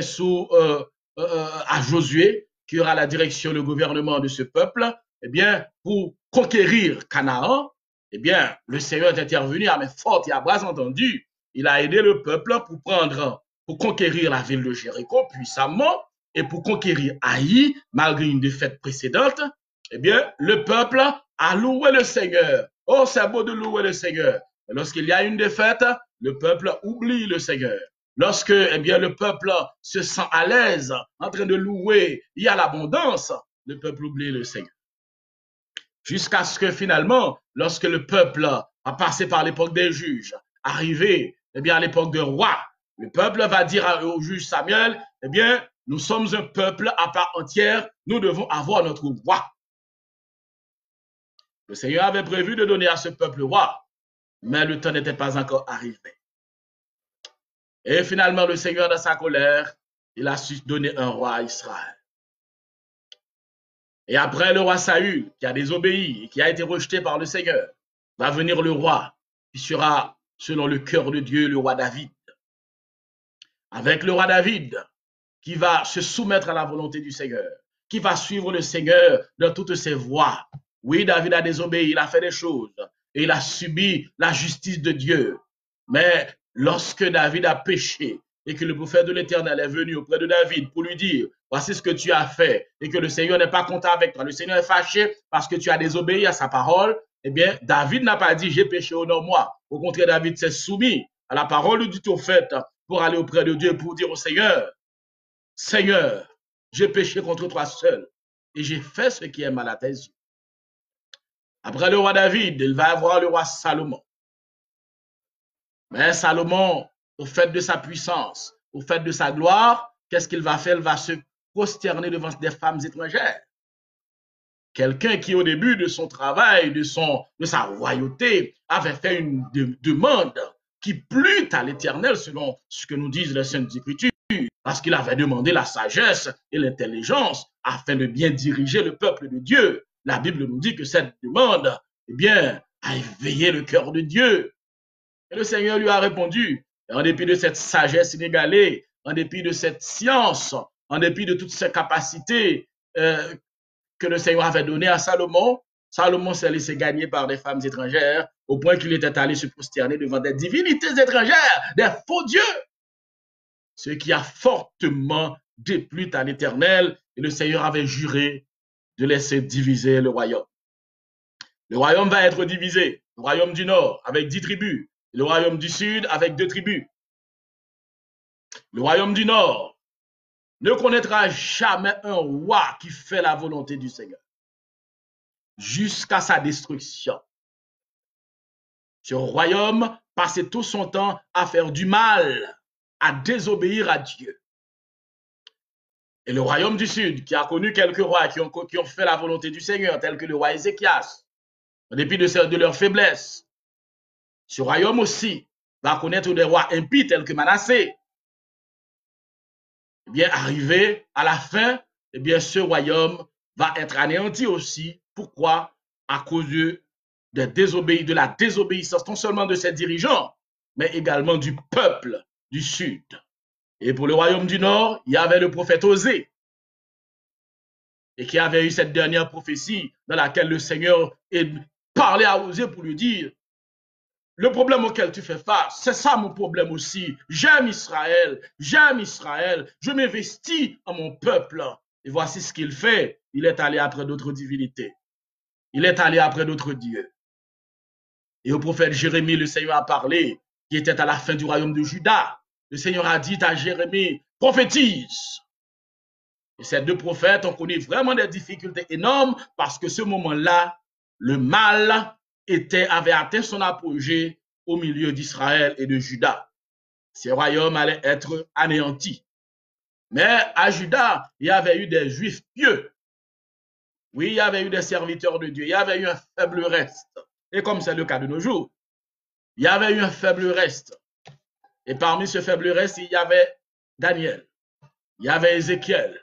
à Josué, qui aura la direction, le gouvernement de ce peuple. Eh bien, pour conquérir Canaan, eh bien, le Seigneur est intervenu à main forte et à bras entendus. Il a aidé le peuple pour conquérir la ville de Jéricho puissamment et pour conquérir Haï, malgré une défaite précédente. Eh bien, le peuple a loué le Seigneur. Oh, c'est beau de louer le Seigneur. Lorsqu'il y a une défaite, le peuple oublie le Seigneur. Lorsque, eh bien, le peuple se sent à l'aise, en train de louer, il y a l'abondance, le peuple oublie le Seigneur. Jusqu'à ce que finalement, lorsque le peuple a passé par l'époque des juges, arrivé, eh bien, à l'époque de roi, le peuple va dire au juge Samuel, eh bien, nous sommes un peuple à part entière, nous devons avoir notre roi. Le Seigneur avait prévu de donner à ce peuple roi, mais le temps n'était pas encore arrivé. Et finalement, le Seigneur, dans sa colère, il a su donner un roi à Israël. Et après le roi Saül, qui a désobéi et qui a été rejeté par le Seigneur, va venir le roi, qui sera, selon le cœur de Dieu, le roi David. Avec le roi David, qui va se soumettre à la volonté du Seigneur, qui va suivre le Seigneur dans toutes ses voies. Oui, David a désobéi, il a fait des choses, et il a subi la justice de Dieu. Mais lorsque David a péché, et que le prophète de l'Éternel est venu auprès de David pour lui dire, voici ce que tu as fait, et que le Seigneur n'est pas content avec toi, le Seigneur est fâché parce que tu as désobéi à sa parole, eh bien, David n'a pas dit, j'ai péché, honore-moi. Au contraire, David s'est soumis à la parole du prophète pour aller auprès de Dieu, pour dire au Seigneur, Seigneur, j'ai péché contre toi seul, et j'ai fait ce qui est mal à tes yeux. Après le roi David, il va avoir le roi Salomon. Mais Salomon, au fait de sa puissance, au fait de sa gloire, qu'est-ce qu'il va faire? Il va se prosterner devant des femmes étrangères. Quelqu'un qui, au début de son travail, de sa royauté, avait fait une demande qui plut à l'Éternel, selon ce que nous disent les Saintes Écritures, parce qu'il avait demandé la sagesse et l'intelligence afin de bien diriger le peuple de Dieu. La Bible nous dit que cette demande, eh bien, a éveillé le cœur de Dieu. Et le Seigneur lui a répondu, en dépit de cette sagesse inégalée, en dépit de cette science, en dépit de toutes ces capacités que le Seigneur avait données à Salomon, Salomon s'est laissé gagner par des femmes étrangères, au point qu'il était allé se prosterner devant des divinités étrangères, des faux dieux, ce qui a fortement déplu à l'Éternel, et le Seigneur avait juré de laisser diviser le royaume. Le royaume va être divisé, le royaume du nord avec 10 tribus, le royaume du sud avec 2 tribus. Le royaume du nord ne connaîtra jamais un roi qui fait la volonté du Seigneur jusqu'à sa destruction. Ce royaume passait tout son temps à faire du mal, à désobéir à Dieu. Et le royaume du sud, qui a connu quelques rois qui ont fait la volonté du Seigneur, tels que le roi Ézéchias, en dépit de leur faiblesse, ce royaume aussi va connaître des rois impies tels que Manassé. Eh bien, arrivé à la fin, eh bien, ce royaume va être anéanti aussi. Pourquoi? À cause de la désobéissance, non seulement de ses dirigeants, mais également du peuple du sud. Et pour le royaume du nord, il y avait le prophète Osée. et qui avait eu cette dernière prophétie dans laquelle le Seigneur parlait à Osée pour lui dire, le problème auquel tu fais face, c'est ça mon problème aussi. J'aime Israël, je m'investis en mon peuple. Et voici ce qu'il fait. Il est allé après d'autres divinités. Il est allé après d'autres dieux. Et au prophète Jérémie, le Seigneur a parlé, qui était à la fin du royaume de Juda. Le Seigneur a dit à Jérémie, prophétise. Et ces deux prophètes ont connu vraiment des difficultés énormes parce que ce moment-là, le mal avait atteint son apogée au milieu d'Israël et de Juda. Ces royaumes allaient être anéantis. Mais à Juda, il y avait eu des Juifs pieux. Oui, il y avait eu des serviteurs de Dieu. Il y avait eu un faible reste. Et comme c'est le cas de nos jours, il y avait eu un faible reste. Et parmi ce faible reste, il y avait Daniel. Il y avait Ézéchiel,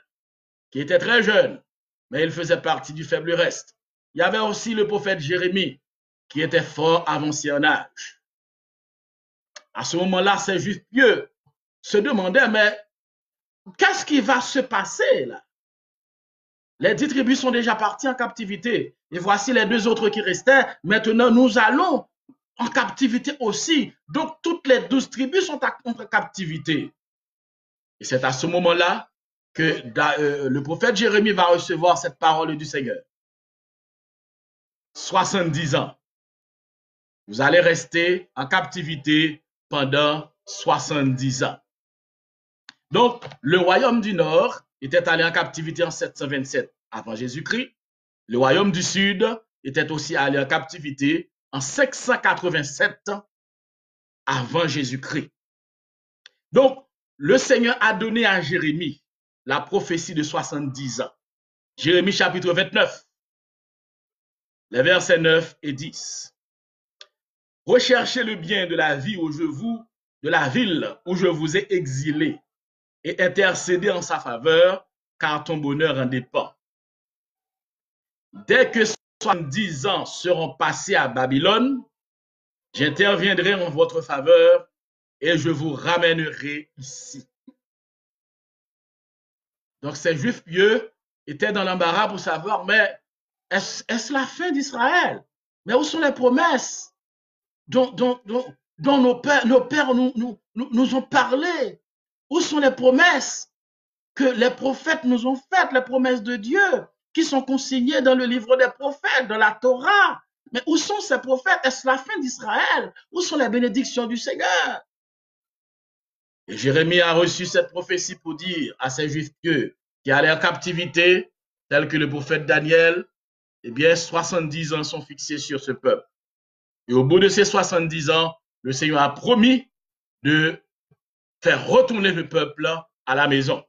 qui était très jeune, mais il faisait partie du faible reste. Il y avait aussi le prophète Jérémie, qui était fort avancé en âge. À ce moment-là, ces Juifs pieux se demandaient, mais qu'est-ce qui va se passer là? Les 10 tribus sont déjà parties en captivité. Et voici les 2 autres qui restaient. Maintenant, nous allons en captivité aussi. Donc, toutes les 12 tribus sont en captivité. Et c'est à ce moment-là que le prophète Jérémie va recevoir cette parole du Seigneur. 70 ans. Vous allez rester en captivité pendant 70 ans. Donc, le royaume du Nord était allé en captivité en 727 avant Jésus-Christ. Le royaume du Sud était aussi allé en captivité en 587 avant Jésus-Christ. Donc, le Seigneur a donné à Jérémie la prophétie de 70 ans. Jérémie chapitre 29, les versets 9 et 10. Recherchez le bien de la ville où je vous ai exilé et intercédez en sa faveur, car ton bonheur en dépend. Dès que 70 ans seront passés à Babylone, j'interviendrai en votre faveur et je vous ramènerai ici. Donc ces Juifs pieux étaient dans l'embarras pour savoir, mais est-ce la fin d'Israël? Mais où sont les promesses dont nos pères nous ont parlé? Où sont les promesses que les prophètes nous ont faites, les promesses de Dieu, qui sont consignées dans le livre des prophètes, dans la Torah? Mais où sont ces prophètes? Est-ce la fin d'Israël? Où sont les bénédictions du Seigneur? Et Jérémie a reçu cette prophétie pour dire à ces Juifs pieux qui allaient en captivité, tels que le prophète Daniel, eh bien, 70 ans sont fixés sur ce peuple. Et au bout de ces 70 ans, le Seigneur a promis de faire retourner le peuple à la maison.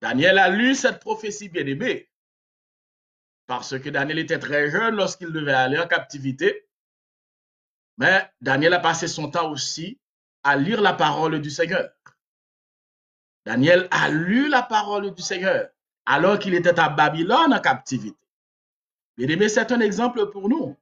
Daniel a lu cette prophétie bien-aimée, parce que Daniel était très jeune lorsqu'il devait aller en captivité. Mais Daniel a passé son temps aussi à lire la parole du Seigneur. Daniel a lu la parole du Seigneur alors qu'il était à Babylone en captivité. Bien-aimé, c'est un exemple pour nous.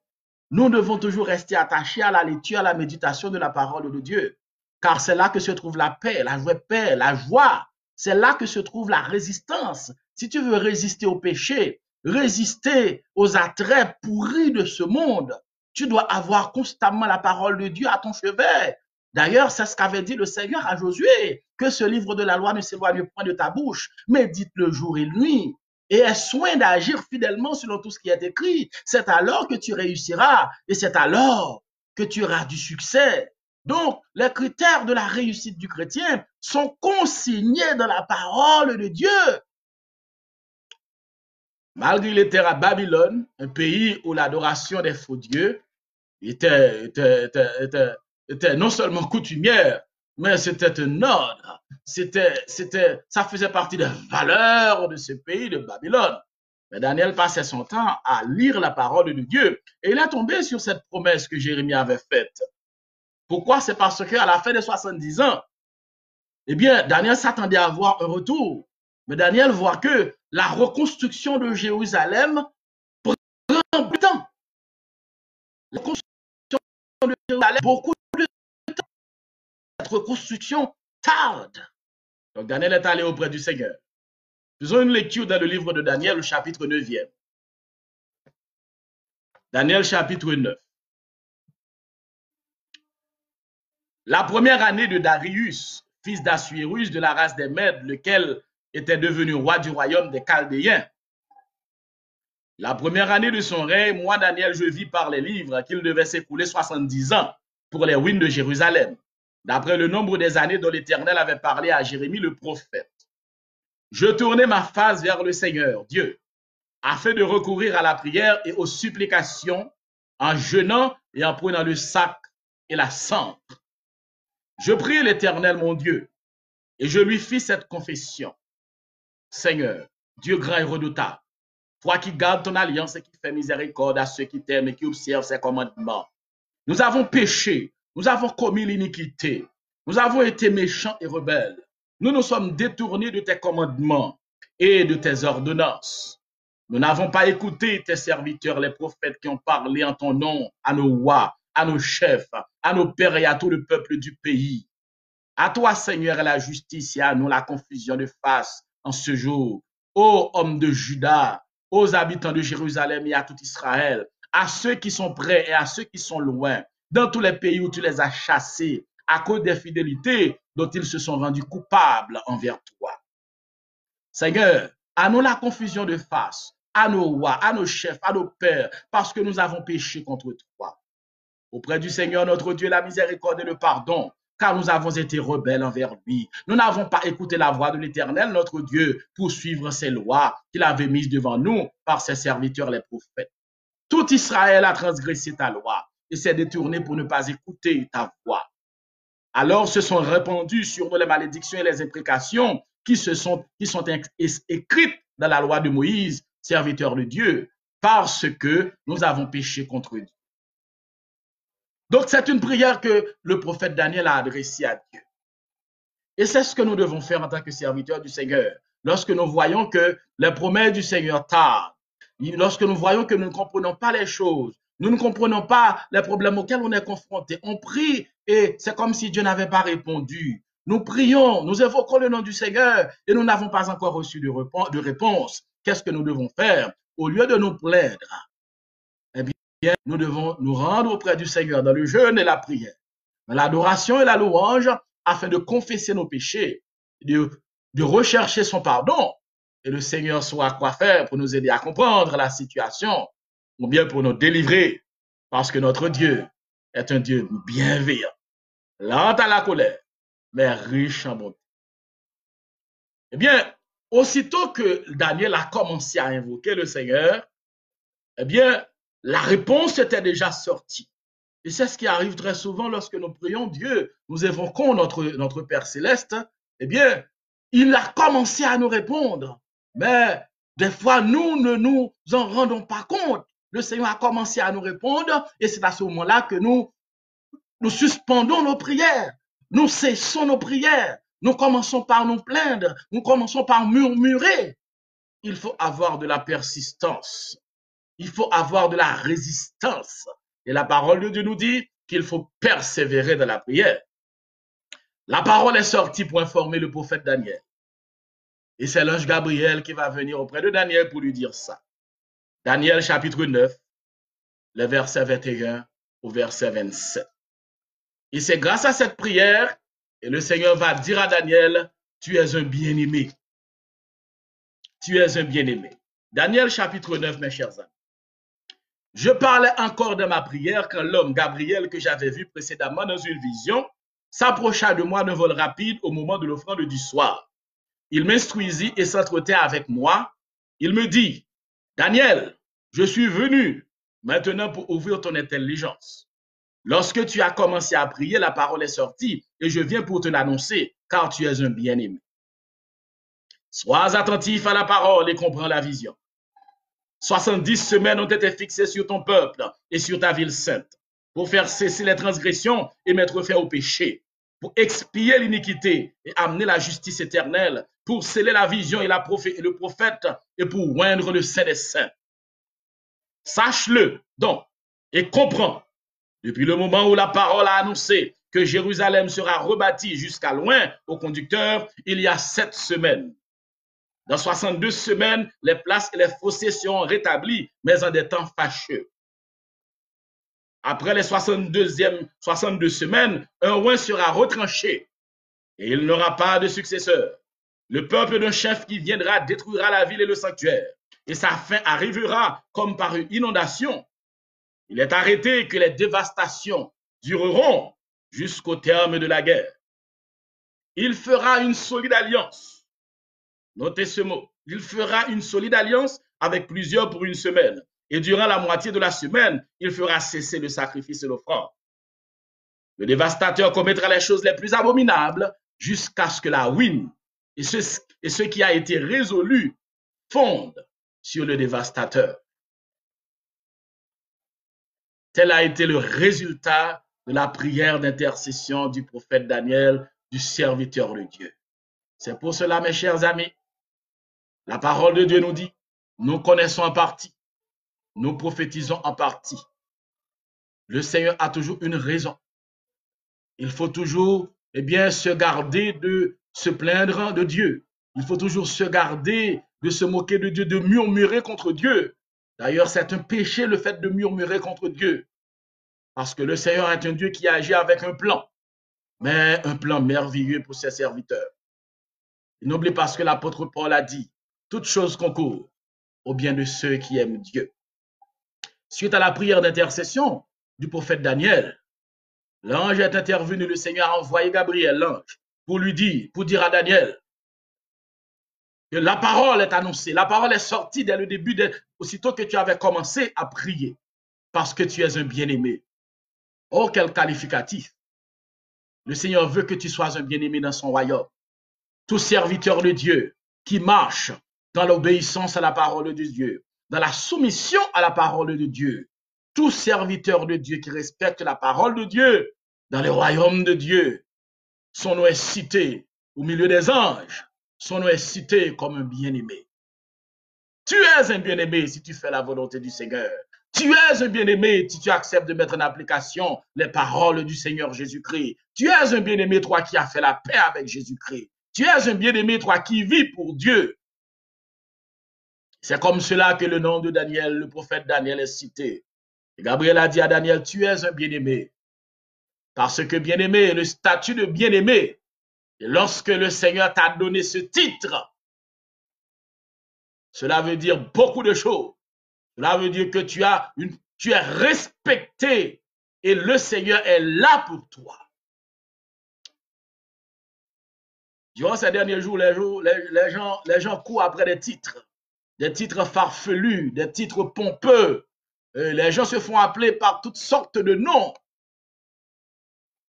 Nous devons toujours rester attachés à la lecture, à la méditation de la parole de Dieu, car c'est là que se trouve la paix, la joie. C'est là que se trouve la résistance. Si tu veux résister au péché, résister aux attraits pourris de ce monde, tu dois avoir constamment la parole de Dieu à ton chevet. D'ailleurs, c'est ce qu'avait dit le Seigneur à Josué, que ce livre de la loi ne s'éloigne point de ta bouche, médite-le jour et nuit, et aie soin d'agir fidèlement selon tout ce qui est écrit. C'est alors que tu réussiras et c'est alors que tu auras du succès. Donc, les critères de la réussite du chrétien sont consignés dans la parole de Dieu. Malgré les terres à Babylone, un pays où l'adoration des faux dieux était non seulement coutumière, mais c'était un ordre. Ça faisait partie des valeurs de ce pays de Babylone. Mais Daniel passait son temps à lire la parole de Dieu et il est tombé sur cette promesse que Jérémie avait faite. Pourquoi? C'est parce qu'à la fin des 70 ans, eh bien, Daniel s'attendait à avoir un retour. Mais Daniel voit que la reconstruction de Jérusalem prend du temps. La reconstruction de Jérusalem, beaucoup de temps. Cette reconstruction tarde. Donc Daniel est allé auprès du Seigneur. Faisons une lecture dans le livre de Daniel, le chapitre 9e. Daniel, chapitre 9. La première année de Darius, fils d'Assuérus de la race des Mèdes, lequel était devenu roi du royaume des Chaldéens. La première année de son règne, moi, Daniel, je vis par les livres qu'il devait s'écouler 70 ans pour les ruines de Jérusalem, d'après le nombre des années dont l'Éternel avait parlé à Jérémie le prophète. Je tournai ma face vers le Seigneur, Dieu, afin de recourir à la prière et aux supplications en jeûnant et en prenant le sac et la cendre. Je priai l'Éternel, mon Dieu, et je lui fis cette confession. Seigneur, Dieu grand et redoutable, toi qui gardes ton alliance et qui fais miséricorde à ceux qui t'aiment et qui observent ses commandements. Nous avons péché, nous avons commis l'iniquité, nous avons été méchants et rebelles. Nous nous sommes détournés de tes commandements et de tes ordonnances. Nous n'avons pas écouté tes serviteurs, les prophètes qui ont parlé en ton nom à nos rois, à nos chefs, à nos pères et à tout le peuple du pays. À toi, Seigneur, est la justice et à nous la confusion de face en ce jour. Ô hommes de Juda, aux habitants de Jérusalem et à tout Israël, à ceux qui sont près et à ceux qui sont loin, dans tous les pays où tu les as chassés, à cause des fidélités dont ils se sont rendus coupables envers toi. Seigneur, à nous la confusion de face, à nos rois, à nos chefs, à nos pères, parce que nous avons péché contre toi. Auprès du Seigneur notre Dieu, la miséricorde et le pardon, car nous avons été rebelles envers lui. Nous n'avons pas écouté la voix de l'Éternel, notre Dieu, pour suivre ses lois qu'il avait mises devant nous par ses serviteurs les prophètes. Tout Israël a transgressé ta loi et s'est détourné pour ne pas écouter ta voix. Alors se sont répandues sur nous les malédictions et les imprécations qui sont écrites dans la loi de Moïse, serviteur de Dieu, parce que nous avons péché contre Dieu. Donc, c'est une prière que le prophète Daniel a adressée à Dieu. Et c'est ce que nous devons faire en tant que serviteurs du Seigneur. Lorsque nous voyons que les promesses du Seigneur tardent, lorsque nous voyons que nous ne comprenons pas les choses, nous ne comprenons pas les problèmes auxquels on est confronté, on prie et c'est comme si Dieu n'avait pas répondu. Nous prions, nous évoquons le nom du Seigneur et nous n'avons pas encore reçu de réponse. Qu'est-ce que nous devons faire? Au lieu de nous plaindre, eh bien, nous devons nous rendre auprès du Seigneur dans le jeûne et la prière, dans l'adoration et la louange, afin de confesser nos péchés, de rechercher son pardon. Et le Seigneur saura quoi faire pour nous aider à comprendre la situation, ou bien pour nous délivrer, parce que notre Dieu est un Dieu bienveillant, lent à la colère, mais riche en bonté. Eh bien, aussitôt que Daniel a commencé à invoquer le Seigneur, eh bien, la réponse était déjà sortie. Et c'est ce qui arrive très souvent lorsque nous prions Dieu, nous évoquons notre Père Céleste, eh bien, il a commencé à nous répondre. Mais des fois, nous ne nous en rendons pas compte. Le Seigneur a commencé à nous répondre et c'est à ce moment-là que nous suspendons nos prières. Nous cessons nos prières. Nous commençons par nous plaindre. Nous commençons par murmurer. Il faut avoir de la persistance. Il faut avoir de la résistance. Et la parole de Dieu nous dit qu'il faut persévérer dans la prière. La parole est sortie pour informer le prophète Daniel. Et c'est l'ange Gabriel qui va venir auprès de Daniel pour lui dire ça. Daniel chapitre 9, le verset 21 au verset 27. Et c'est grâce à cette prière que le Seigneur va dire à Daniel, tu es un bien-aimé. Tu es un bien-aimé. Daniel chapitre 9, mes chers amis. Je parlais encore de ma prière quand l'homme Gabriel que j'avais vu précédemment dans une vision s'approcha de moi d'un vol rapide au moment de l'offrande du soir. Il m'instruisit et s'entretenait avec moi. Il me dit, Daniel, je suis venu maintenant pour ouvrir ton intelligence. Lorsque tu as commencé à prier, la parole est sortie et je viens pour te l'annoncer, car tu es un bien-aimé. Sois attentif à la parole et comprends la vision. 70 semaines ont été fixées sur ton peuple et sur ta ville sainte, pour faire cesser les transgressions et mettre fin au péché, pour expier l'iniquité et amener la justice éternelle, pour sceller la vision et le prophète et pour oindre le Saint des Saints. Sache-le donc et comprends, depuis le moment où la parole a annoncé que Jérusalem sera rebâtie jusqu'à loin au conducteur, il y a 7 semaines. Dans 62 semaines, les places et les fossés seront rétablis, mais en des temps fâcheux. Après les 62 semaines, un roi sera retranché et il n'aura pas de successeur. Le peuple d'un chef qui viendra détruira la ville et le sanctuaire, et sa fin arrivera comme par une inondation. Il est arrêté que les dévastations dureront jusqu'au terme de la guerre. Il fera une solide alliance. Notez ce mot. Il fera une solide alliance avec plusieurs pour une semaine. Et durant la moitié de la semaine, il fera cesser le sacrifice et l'offrande. Le dévastateur commettra les choses les plus abominables jusqu'à ce que la ruine et ce qui a été résolu fonde sur le dévastateur. Tel a été le résultat de la prière d'intercession du prophète Daniel, du serviteur de Dieu. C'est pour cela, mes chers amis, la parole de Dieu nous dit, nous connaissons en partie, nous prophétisons en partie. Le Seigneur a toujours une raison. Il faut toujours, se garder de se plaindre de Dieu. Il faut toujours se garder de se moquer de Dieu, de murmurer contre Dieu. D'ailleurs, c'est un péché le fait de murmurer contre Dieu. Parce que le Seigneur est un Dieu qui agit avec un plan, mais un plan merveilleux pour ses serviteurs. N'oublie pas ce que l'apôtre Paul a dit. Toute chose concourt au bien de ceux qui aiment Dieu. Suite à la prière d'intercession du prophète Daniel, l'ange est intervenu, le Seigneur a envoyé Gabriel, l'ange, pour dire à Daniel que la parole est annoncée, la parole est sortie dès le début, aussitôt que tu avais commencé à prier, parce que tu es un bien-aimé. Oh, quel qualificatif! Le Seigneur veut que tu sois un bien-aimé dans son royaume. Tout serviteur de Dieu qui marche dans l'obéissance à la parole de Dieu, dans la soumission à la parole de Dieu, tout serviteur de Dieu qui respecte la parole de Dieu dans le royaume de Dieu, son nom est cité au milieu des anges, son nom est cité comme un bien-aimé. Tu es un bien-aimé si tu fais la volonté du Seigneur. Tu es un bien-aimé si tu acceptes de mettre en application les paroles du Seigneur Jésus-Christ. Tu es un bien-aimé, toi qui as fait la paix avec Jésus-Christ. Tu es un bien-aimé, toi qui vis pour Dieu. C'est comme cela que le nom de Daniel, le prophète Daniel, est cité. Et Gabriel a dit à Daniel, tu es un bien-aimé. Parce que bien-aimé, le statut de bien-aimé, lorsque le Seigneur t'a donné ce titre, cela veut dire beaucoup de choses. Cela veut dire que tu es respecté et le Seigneur est là pour toi. Durant ces derniers jours, les gens courent après des titres farfelus, des titres pompeux. Les gens se font appeler par toutes sortes de noms.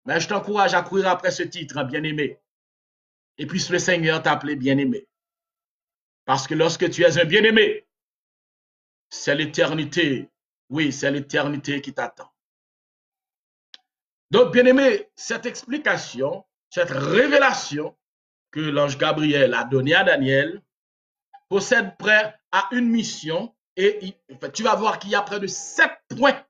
Mais je t'encourage à courir après ce titre, bien-aimé. Et puis le Seigneur t'a appelé bien-aimé. Parce que lorsque tu es un bien-aimé, c'est l'éternité. Oui, c'est l'éternité qui t'attend. Donc, bien-aimé, cette explication, cette révélation que l'ange Gabriel a donnée à Daniel possède près à une mission et tu vas voir qu'il y a près de 7 points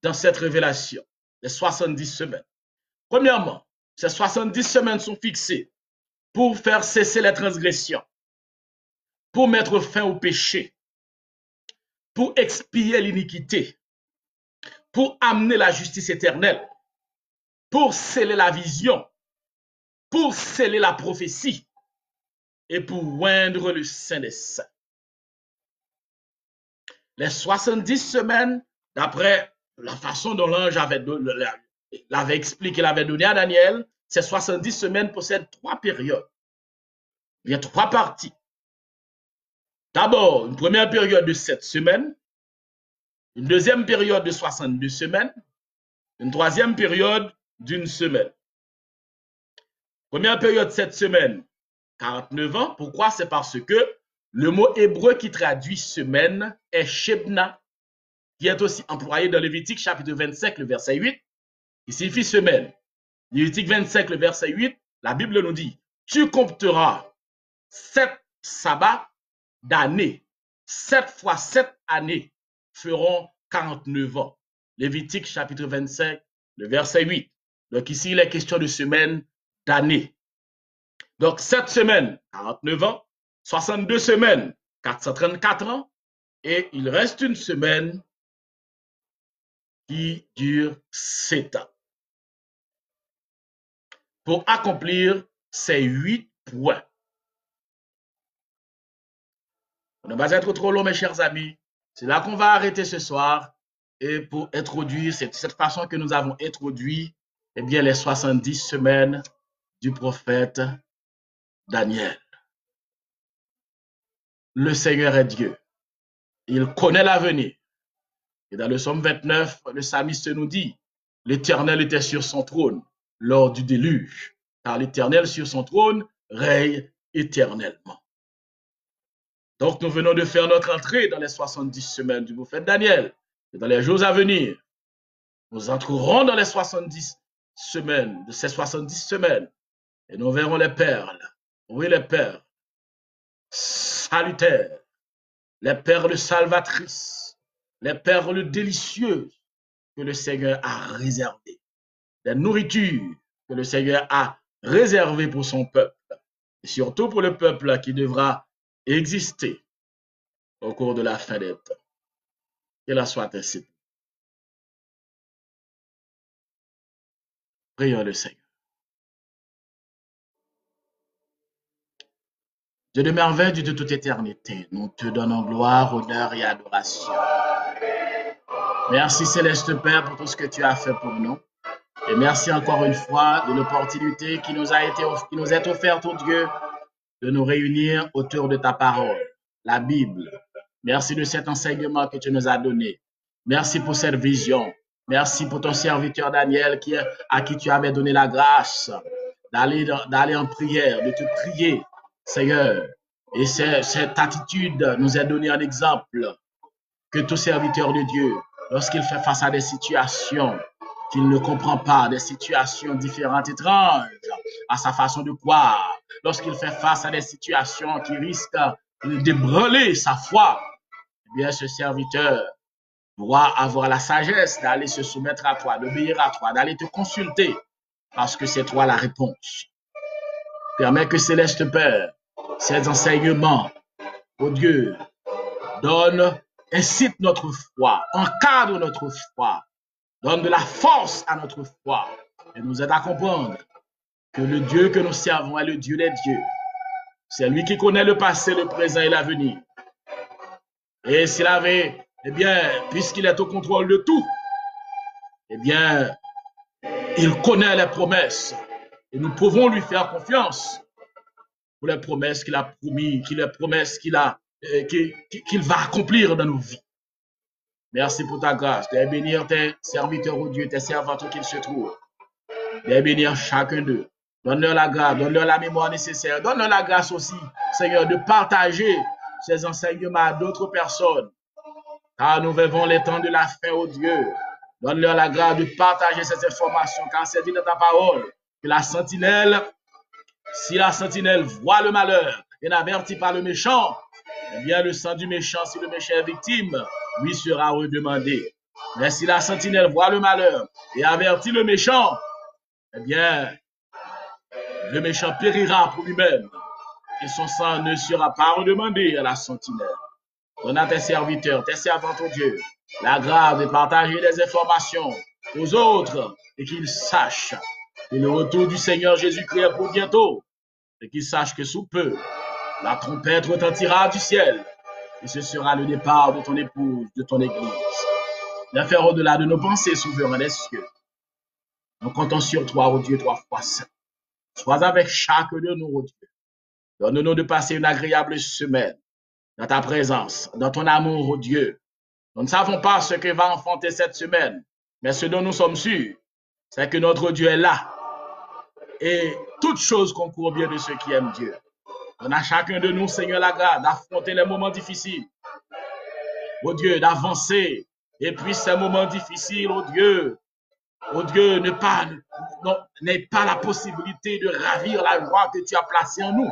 dans cette révélation, les 70 semaines. Premièrement, ces 70 semaines sont fixées pour faire cesser les transgressions, pour mettre fin au péché, pour expier l'iniquité, pour amener la justice éternelle, pour sceller la vision, pour sceller la prophétie et pour oindre le Saint des Saints. Les 70 semaines, d'après la façon dont l'ange l'avait expliqué, l'avait donné à Daniel, ces 70 semaines possèdent 3 périodes. Il y a 3 parties. D'abord, une première période de 7 semaines, une deuxième période de 62 semaines, une troisième période d'une semaine. Première période, 7 semaines, 49 ans. Pourquoi? C'est parce que le mot hébreu qui traduit semaine est Shebna, qui est aussi employé dans Lévitique chapitre 25, le verset 8, qui signifie semaine. Lévitique 25, le verset 8, la Bible nous dit, tu compteras 7 sabbats d'années. 7 fois 7 années feront 49 ans. Lévitique chapitre 25, le verset 8. Donc ici, il est question de semaines, d'années. Donc, 7 semaines, 49 ans, 62 semaines, 434 ans, et il reste une semaine qui dure 7 ans pour accomplir ces 8 points. On ne va pas être trop long, mes chers amis. C'est là qu'on va arrêter ce soir et pour introduire cette façon que nous avons introduit eh bien, les 70 semaines du prophète Daniel. Le Seigneur est Dieu. Il connaît l'avenir. Et dans le psaume 29, le psalmiste nous dit, l'Éternel était sur son trône lors du déluge, car l'Éternel sur son trône règne éternellement. Donc nous venons de faire notre entrée dans les 70 semaines du prophète Daniel. Et dans les jours à venir, nous entrerons dans les 70 semaines, de ces 70 semaines, et nous verrons les perles, oui les perles salutaires, les perles salvatrices, les perles délicieuses que le Seigneur a réservées, les nourritures que le Seigneur a réservées pour son peuple, et surtout pour le peuple qui devra exister au cours de la fin des temps. Qu'il en soit ainsi. Prions le Seigneur. Dieu de merveille, Dieu de toute éternité, nous te donnons gloire, honneur et adoration. Merci Céleste Père pour tout ce que tu as fait pour nous. Et merci encore une fois de l'opportunité qui nous est offerte, oh Dieu, de nous réunir autour de ta parole, la Bible. Merci de cet enseignement que tu nous as donné. Merci pour cette vision. Merci pour ton serviteur Daniel à qui tu avais donné la grâce d'aller en prière, de te prier, Seigneur. Et cette attitude nous est donnée en exemple que tout serviteur de Dieu, lorsqu'il fait face à des situations qu'il ne comprend pas, des situations différentes, étranges à sa façon de croire, lorsqu'il fait face à des situations qui risquent d'ébranler sa foi, eh bien ce serviteur doit avoir la sagesse d'aller se soumettre à toi, d'obéir à toi, d'aller te consulter, parce que c'est toi la réponse. Permets que Céleste Père, ces enseignements, oh Dieu, incite notre foi, encadre notre foi, donne de la force à notre foi et nous aide à comprendre que le Dieu que nous servons est le Dieu des dieux. C'est lui qui connaît le passé, le présent et l'avenir. Et s'il avait, eh bien, puisqu'il est au contrôle de tout, eh bien, il connaît les promesses et nous pouvons lui faire confiance pour les promesses qu'il a promis, qu'il va accomplir dans nos vies. Merci pour ta grâce, de bénir tes serviteurs, oh Dieu, tes servantes où qu'ils se trouvent, de bénir chacun d'eux. Donne-leur la grâce, donne-leur la mémoire nécessaire, donne-leur la grâce aussi, Seigneur, de partager ces enseignements à d'autres personnes, car nous vivons les temps de la fin, oh Dieu. Donne-leur la grâce de partager ces informations, car c'est dit dans ta parole que la sentinelle, si la sentinelle voit le malheur et n'avertit pas le méchant, eh bien le sang du méchant, si le méchant est victime, lui sera redemandé. Mais si la sentinelle voit le malheur et avertit le méchant, eh bien le méchant périra pour lui-même et son sang ne sera pas redemandé à la sentinelle. Donne à tes serviteurs, tes servantes, oh Dieu, la grâce de partager les informations aux autres et qu'ils sachent que le retour du Seigneur Jésus-Christ est pour bientôt et qu'ils sachent que sous peu, la trompette retentira du ciel et ce sera le départ de ton épouse, de ton église. Viens faire au-delà de nos pensées, souverain des cieux. Nous comptons sur toi, ô Dieu, trois fois saint. Sois avec chacun de nous, ô Dieu. Donne-nous de passer une agréable semaine dans ta présence, dans ton amour, ô Dieu. Nous ne savons pas ce que va enfanter cette semaine, mais ce dont nous sommes sûrs, c'est que notre Dieu est là. Et toute chose concourt bien de ceux qui aiment Dieu. Donne à chacun de nous, Seigneur, la grâce d'affronter les moments difficiles. Ô Dieu, d'avancer. Et puis ces moments difficiles, ô Dieu, n'aie pas la possibilité de ravir la joie que tu as placée en nous.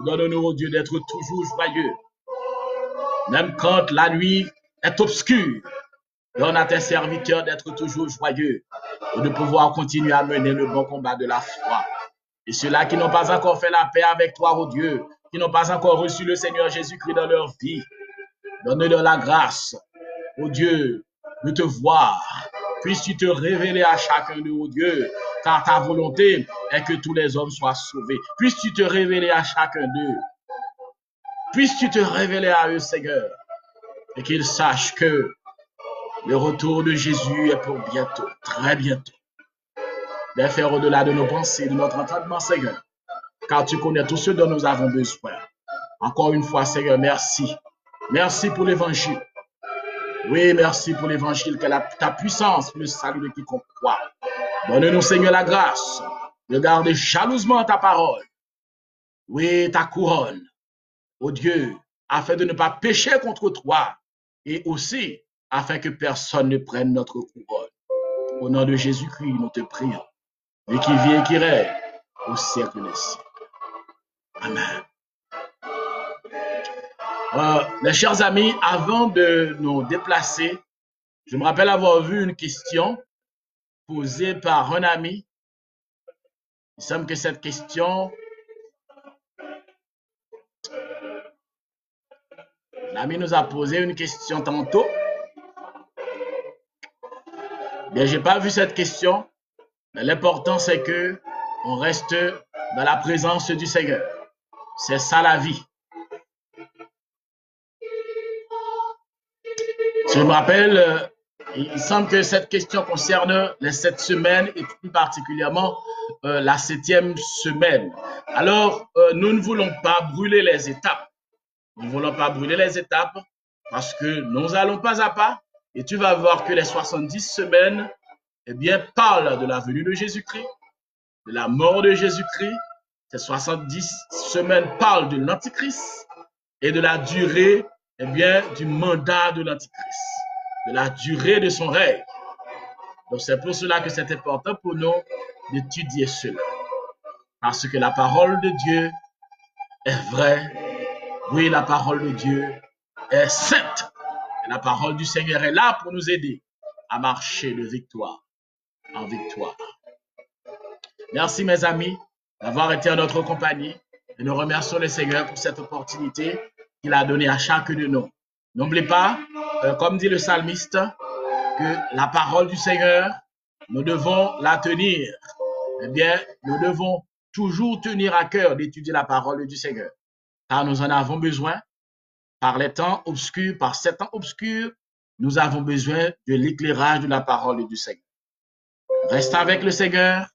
Donne-nous, ô Dieu, d'être toujours joyeux. Même quand la nuit est obscure, donne à tes serviteurs d'être toujours joyeux et de pouvoir continuer à mener le bon combat de la foi. Et ceux-là qui n'ont pas encore fait la paix avec toi, ô Dieu, qui n'ont pas encore reçu le Seigneur Jésus-Christ dans leur vie, donne-leur la grâce, ô Dieu, de te voir. Puisses-tu te révéler à chacun d'eux, ô Dieu, car ta volonté est que tous les hommes soient sauvés. Puisses-tu te révéler à chacun d'eux. Puisses-tu te révéler à eux, Seigneur, et qu'ils sachent que le retour de Jésus est pour bientôt, très bientôt. De faire au-delà de nos pensées, de notre entendement, Seigneur, car tu connais tout ce dont nous avons besoin. Encore une fois, Seigneur, merci. Merci pour l'évangile. Oui, merci pour l'évangile, que ta puissance pour le salut de quiconque croit. Donne-nous, Seigneur, la grâce de garder jalousement ta parole. Oui, ta couronne, ô Dieu, afin de ne pas pécher contre toi et aussi afin que personne ne prenne notre couronne. Au nom de Jésus-Christ, nous te prions. Lui qui vit et qui règne au siècle des siècles. Amen. Mes chers amis, avant de nous déplacer, je me rappelle avoir vu une question posée par un ami. Il semble que cette question, l'ami nous a posé une question tantôt. Bien, j'ai pas vu cette question, mais l'important c'est que on reste dans la présence du Seigneur. C'est ça la vie. Je me rappelle, il semble que cette question concerne les 7 semaines et plus particulièrement la 7e semaine. Alors, nous ne voulons pas brûler les étapes. Nous ne voulons pas brûler les étapes parce que nous allons pas à pas et tu vas voir que les 70 semaines, eh bien, parlent de la venue de Jésus-Christ, de la mort de Jésus-Christ. Ces 70 semaines parlent de l'Antichrist et de la durée, eh bien, du mandat de l'Antichrist, de la durée de son règne. Donc, c'est pour cela que c'est important pour nous d'étudier cela. Parce que la parole de Dieu est vraie. Oui, la parole de Dieu est sainte. Et la parole du Seigneur est là pour nous aider à marcher de victoire en victoire. Merci, mes amis, d'avoir été en notre compagnie. Et nous remercions le Seigneur pour cette opportunité qu'il a donnée à chacun de nous. N'oubliez pas, comme dit le psalmiste, que la parole du Seigneur, nous devons la tenir. Eh bien, nous devons toujours tenir à cœur d'étudier la parole du Seigneur. Car nous en avons besoin. Par les temps obscurs, par ces temps obscurs, nous avons besoin de l'éclairage de la parole du Seigneur. Reste avec le Seigneur.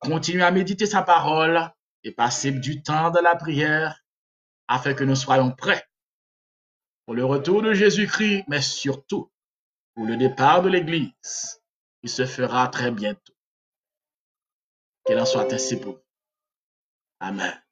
Continuez à méditer sa parole et passer du temps dans la prière afin que nous soyons prêts pour le retour de Jésus-Christ, mais surtout pour le départ de l'Église qui se fera très bientôt. Qu'il en soit ainsi pour vous. Amen.